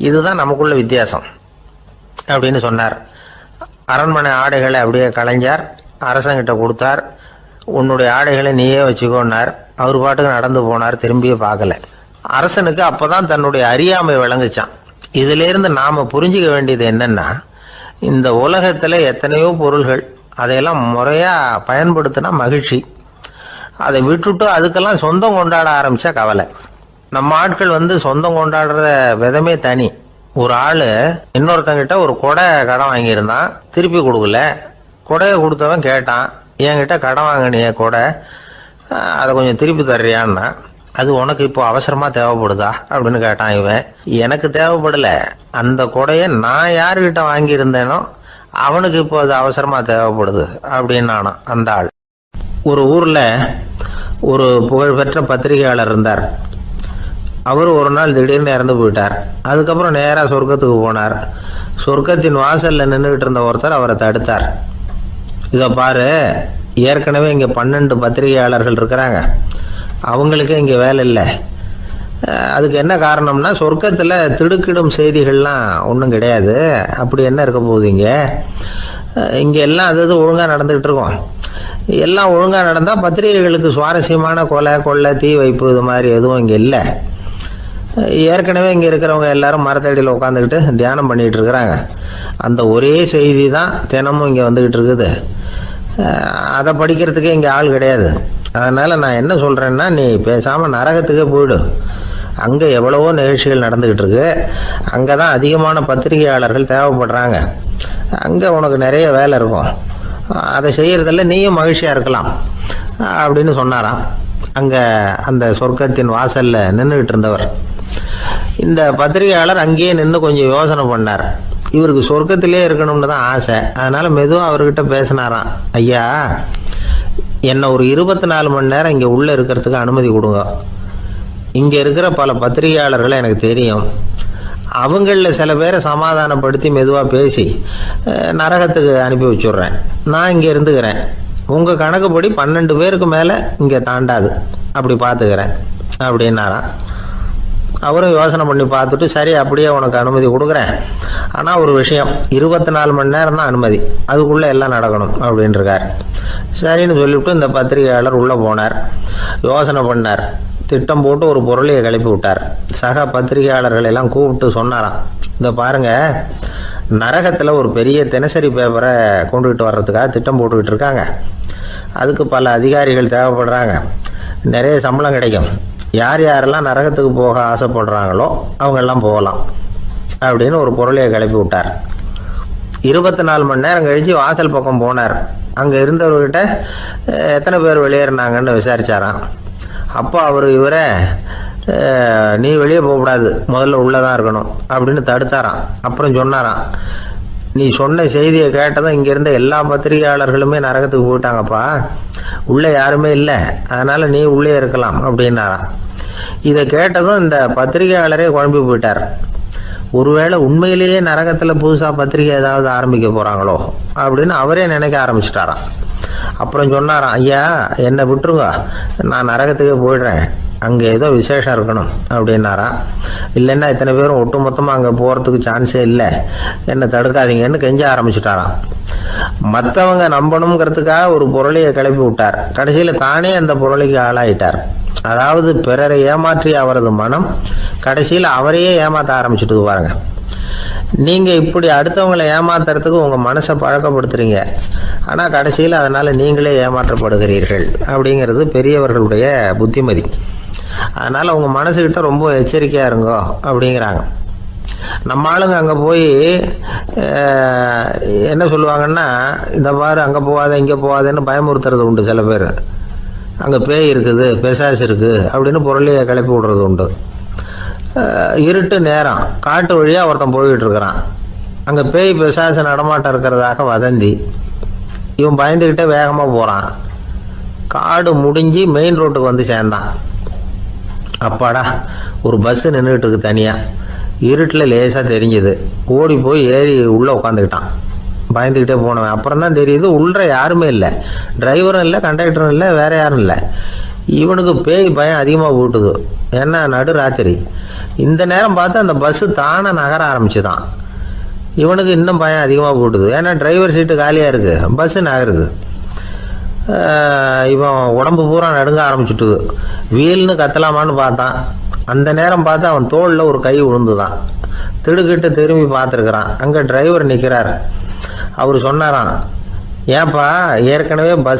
இதுதான் நமக்குள்ள வித்தியாசம் அப்படின்னு சொன்னார். அரண்மனை ஆடைகளை அப்படியே களைஞ்சார், அரசங்கிட்ட கொடுத்தார். உன்னுடைய ஆடைகளை நீயே வச்சுக்கோன்னார். அவர் பாட்டுக்கு நடந்து போனார், திரும்பியே பார்க்கல. அரசனுக்கு அப்பதான் தன்னுடைய அறியாமை விளங்குச்சான். இதிலிருந்து நாம புரிஞ்சுக்க வேண்டியது என்னன்னா, இந்த உலகத்துல எத்தனையோ பொருள்கள், அதையெல்லாம் முறையா பயன்படுத்தினா மகிழ்ச்சி. அதை விட்டுட்டு அதுக்கெல்லாம் சொந்தம் கொண்டாட ஆரம்பிச்சா கவலை. நம்ம ஆட்கள் சொந்தம் கொண்டாடுற விதமே தனி. ஒரு ஆளு இன்னொருத்தங்கிட்ட ஒரு கொடை கடன் வாங்கியிருந்தான், திருப்பி கொடுக்கல. கொடையை கொடுத்தவன் கேட்டான், என்கிட்ட கடன் வாங்கினிய கொடை, அதை கொஞ்சம் திருப்பி தர்றியான்னா. அது உனக்கு இப்போ அவசரமா தேவைப்படுதா அப்படின்னு கேட்டான் இவன். எனக்கு தேவைப்படல, அந்த கொடையை நான் யாருக்கிட்ட வாங்கியிருந்தேனோ அவனுக்கு இப்போ அது அவசரமா தேவைப்படுது அப்படின்னு அந்த ஆள். ஒரு ஊர்ல ஒரு புகழ்பெற்ற பத்திரிகையாளர் இருந்தார். அவர் ஒரு நாள் திடீர்னு இறந்து போயிட்டார். அதுக்கப்புறம் நேரா சொர்க்கத்துக்கு போனார். சொர்க்கத்தின் வாசல்ல நின்றுகிட்டு இருந்த ஒருத்தர் அவரை தடுத்தார். இதை பாரு, ஏற்கனவே இங்க 12 பத்திரிகையாளர்கள் இருக்கிறாங்க, அவங்களுக்கு இங்க வேலை இல்லை. அதுக்கு என்ன காரணம்னா, சொர்க்கத்துல திடுக்கிடும் செய்திகள்லாம் ஒன்றும் கிடையாது. அப்படி என்ன இருக்க போகுது? இங்க எல்லாம் அது ஒழுங்கா நடந்துகிட்டு இருக்கோம். எல்லாம் ஒழுங்காக நடந்தால் பத்திரிகைகளுக்கு சுவாரஸ்யமான கொலை கொள்ளை தீ வைப்பு இது மாதிரி எதுவும் இங்கே இல்லை. ஏற்கனவே இங்கே இருக்கிறவங்க எல்லாரும் மரத்தடியில் உட்காந்துக்கிட்டு தியானம் பண்ணிகிட்டு இருக்கிறாங்க. அந்த ஒரே செய்தி தான் தினமும் இங்கே வந்துக்கிட்டு இருக்குது. அதை படிக்கிறதுக்கே இங்கே ஆள் கிடையாது. அதனால் நான் என்ன சொல்கிறேன்னா, நீ பேசாமல் நரகத்துக்கே போயிடு. அங்கே எவ்வளவோ நிகழ்ச்சிகள் நடந்துக்கிட்டு இருக்கு. அங்கே தான் அதிகமான பத்திரிகையாளர்கள் தேவைப்படுறாங்க. அங்கே உனக்கு நிறைய வேலை இருக்கும். அதை செய்கிறதில்ல நீயும் மகிழ்ச்சியாக இருக்கலாம் அப்படின்னு சொன்னாராம். அங்கே அந்த சொர்க்கத்தின் வாசலில் நின்றுக்கிட்டு இருந்தவர். இந்த பத்திரிகையாளர் அங்கேயே நின்று கொஞ்சம் யோசனை பண்ணார். இவருக்கு சொர்க்கத்திலே இருக்கணும்னு தான் ஆசை. அதனால் மெதுவாக அவர்கிட்ட பேசினாராம். ஐயா, என்னை ஒரு 24 மணி நேரம் இங்கே உள்ளே இருக்கிறதுக்கு அனுமதி கொடுங்க. இங்கே இருக்கிற பல பத்திரிகையாளர்களை எனக்கு தெரியும். அவங்களில் சில பேரை சமாதானப்படுத்தி மெதுவாக பேசி நரகத்துக்கு அனுப்பி வச்சுட்றேன். நான் இங்கே இருந்துக்கிறேன். உங்கள் கணக்குப்படி 12 பேருக்கு மேலே இங்கே தாண்டாது, அப்படி பார்த்துக்கிறேன் அப்படின்னாராம். அவரும் யோசனை பண்ணி பார்த்துட்டு, சரி அப்படியே உனக்கு அனுமதி கொடுக்குறேன். ஆனால் ஒரு விஷயம், 24 மணி நேரம் தான் அனுமதி, அதுக்குள்ளே எல்லாம் நடக்கணும் அப்படின்ட்டுருக்கார். சரின்னு சொல்லிவிட்டு இந்த பத்திரிகையாளர் உள்ளே போனார். யோசனை பண்ணார். திட்டம் போட்டு ஒரு பொருளையை கிளப்பி விட்டார். சக பத்திரிகையாளர்கள் எல்லாம் கூப்பிட்டு சொன்னாராம், இந்த பாருங்க, நரகத்தில் ஒரு பெரிய தினசரி பேப்பரை கொண்டுகிட்டு வர்றதுக்காக திட்டம் போட்டுக்கிட்டு இருக்காங்க. அதுக்கு பல அதிகாரிகள் தேவைப்படுறாங்க. நிறைய சம்பளம் கிடைக்கும். யார் யாரெல்லாம் நரகத்துக்கு போக ஆசைப்படுறாங்களோ அவங்கெல்லாம் போகலாம் அப்படின்னு ஒரு பொருளையை கிளப்பி விட்டார். 24 மணி நேரம் கழித்து வாசல் பக்கம் போனார். அங்கே இருந்தவர்கிட்ட எத்தனை பேர் வெளியேறினாங்கன்னு விசாரிச்சாராம். அப்போ அவர் இவரை, நீ வெளியே போகக்கூடாது, முதல்ல உள்ளே தான் இருக்கணும் அப்படின்னு தடுத்தாராம். அப்புறம் சொன்னாராம், நீ சொன்ன செய்தியை கேட்டதும் இங்கே இருந்த எல்லா பத்திரிகையாளர்களுமே நரகத்துக்கு போயிட்டாங்கப்பா, உள்ளே யாருமே இல்லை, அதனால் நீ உள்ளே இருக்கலாம் அப்படின்னாராம். இதை கேட்டதும் இந்த பத்திரிகையாளரே குழம்பி போயிட்டார். ஒருவேளை உண்மையிலேயே நரகத்தில் புதுசாக பத்திரிகை ஏதாவது ஆரம்பிக்க போகிறாங்களோ அப்படின்னு அவரே நினைக்க ஆரம்பிச்சிட்டாராம். அப்புறம் சொன்னாராம், ஐயா என்னை விட்டுருங்க, நான் நரகத்துக்கே போயிடுறேன், அங்கே ஏதோ விசேஷம் இருக்கணும் அப்படின்னாராம். இல்லைன்னா இத்தனை பேரும் ஒட்டு மொத்தமாக அங்கே போகிறதுக்கு சான்ஸே இல்லை, என்னை தடுக்காதீங்கன்னு கெஞ்ச ஆரம்பிச்சிட்டாராம். மற்றவங்க நம்பணுங்கிறதுக்காக ஒரு பொருளையை கிளப்பி விட்டார். கடைசியில் தானே அந்த பொருளைக்கு ஆளாயிட்டார். அதாவது பிறரை ஏமாற்றி அவரது மனம் கடைசியில் அவரையே ஏமாற்ற ஆரம்பிச்சுட்டு பாருங்க. நீங்கள் இப்படி அடுத்தவங்களை ஏமாத்துறதுக்கு உங்கள் மனசை பழக்கப்படுத்துறீங்க, ஆனால் கடைசியில் அதனால் நீங்களே ஏமாற்றப்படுகிறீர்கள் அப்படிங்கிறது பெரியவர்களுடைய புத்திமதி. அதனால் உங்கள் மனசுக்கிட்ட ரொம்ப எச்சரிக்கையாக இருங்கோ அப்படிங்கிறாங்க. நம்ம ஆளுங்க அங்கே போய் என்ன சொல்லுவாங்கன்னா, இந்த மாதிரி அங்கே போகாத இங்கே போகாதேன்னு பயமுறுத்துறது உண்டு. சில பேர் அங்கே பேய் இருக்குது, பிசாசு இருக்குது அப்படின்னு பொருளையை கிளப்பி விடுறது உண்டு. இருட்டு நேரம் காட்டு வழியாக ஒருத்தன் போய்கிட்டு இருக்கிறான். அங்கே பேய் பிசாசு நடமாட்டம் இருக்கிறதாக வதந்தி. இவன் பயந்துக்கிட்டே வேகமாக போகிறான். காடு முடிஞ்சு மெயின் ரோட்டுக்கு வந்து சேர்ந்தான். அப்பாடா, ஒரு பஸ்ஸு நின்றுக்கிட்டு இருக்கு தனியாக. இருட்டில் லேசாக தெரிஞ்சுது. ஓடி போய் ஏறி உள்ளே உட்காந்துக்கிட்டான். பயந்துக்கிட்டே போனவன் அப்புறம் தான் தெரியுது உள்ளே யாருமே இல்லை, டிரைவரும் இல்லை, கண்டக்டரும் இல்லை, வேற யாரும் இல்லை. இவனுக்கு பேய் பயம் அதிகமாக போட்டுது. ஏன்னா நடு ராத்திரி. இந்த நேரம் பார்த்து அந்த பஸ்ஸு தானே நகர ஆரம்பிச்சுதான். இவனுக்கு இன்னும் பயம் அதிகமாக போட்டுது. ஏன்னா டிரைவர் சீட்டு காலியாக இருக்குது, பஸ்ஸு நகருது. இவன் உடம்பு பூரா நடுங்க ஆரம்பிச்சுட்டுது. வீல்னு கத்தலாமான்னு பார்த்தான். அந்த நேரம் பார்த்து அவன் தோளில் ஒரு கை விழுந்துதான். திடுக்கிட்டு திரும்பி பார்த்துருக்குறான். அங்கே டிரைவர் நிற்கிறார். அவர் சொன்னாராம், ஏன்பா ஏற்கனவே பஸ்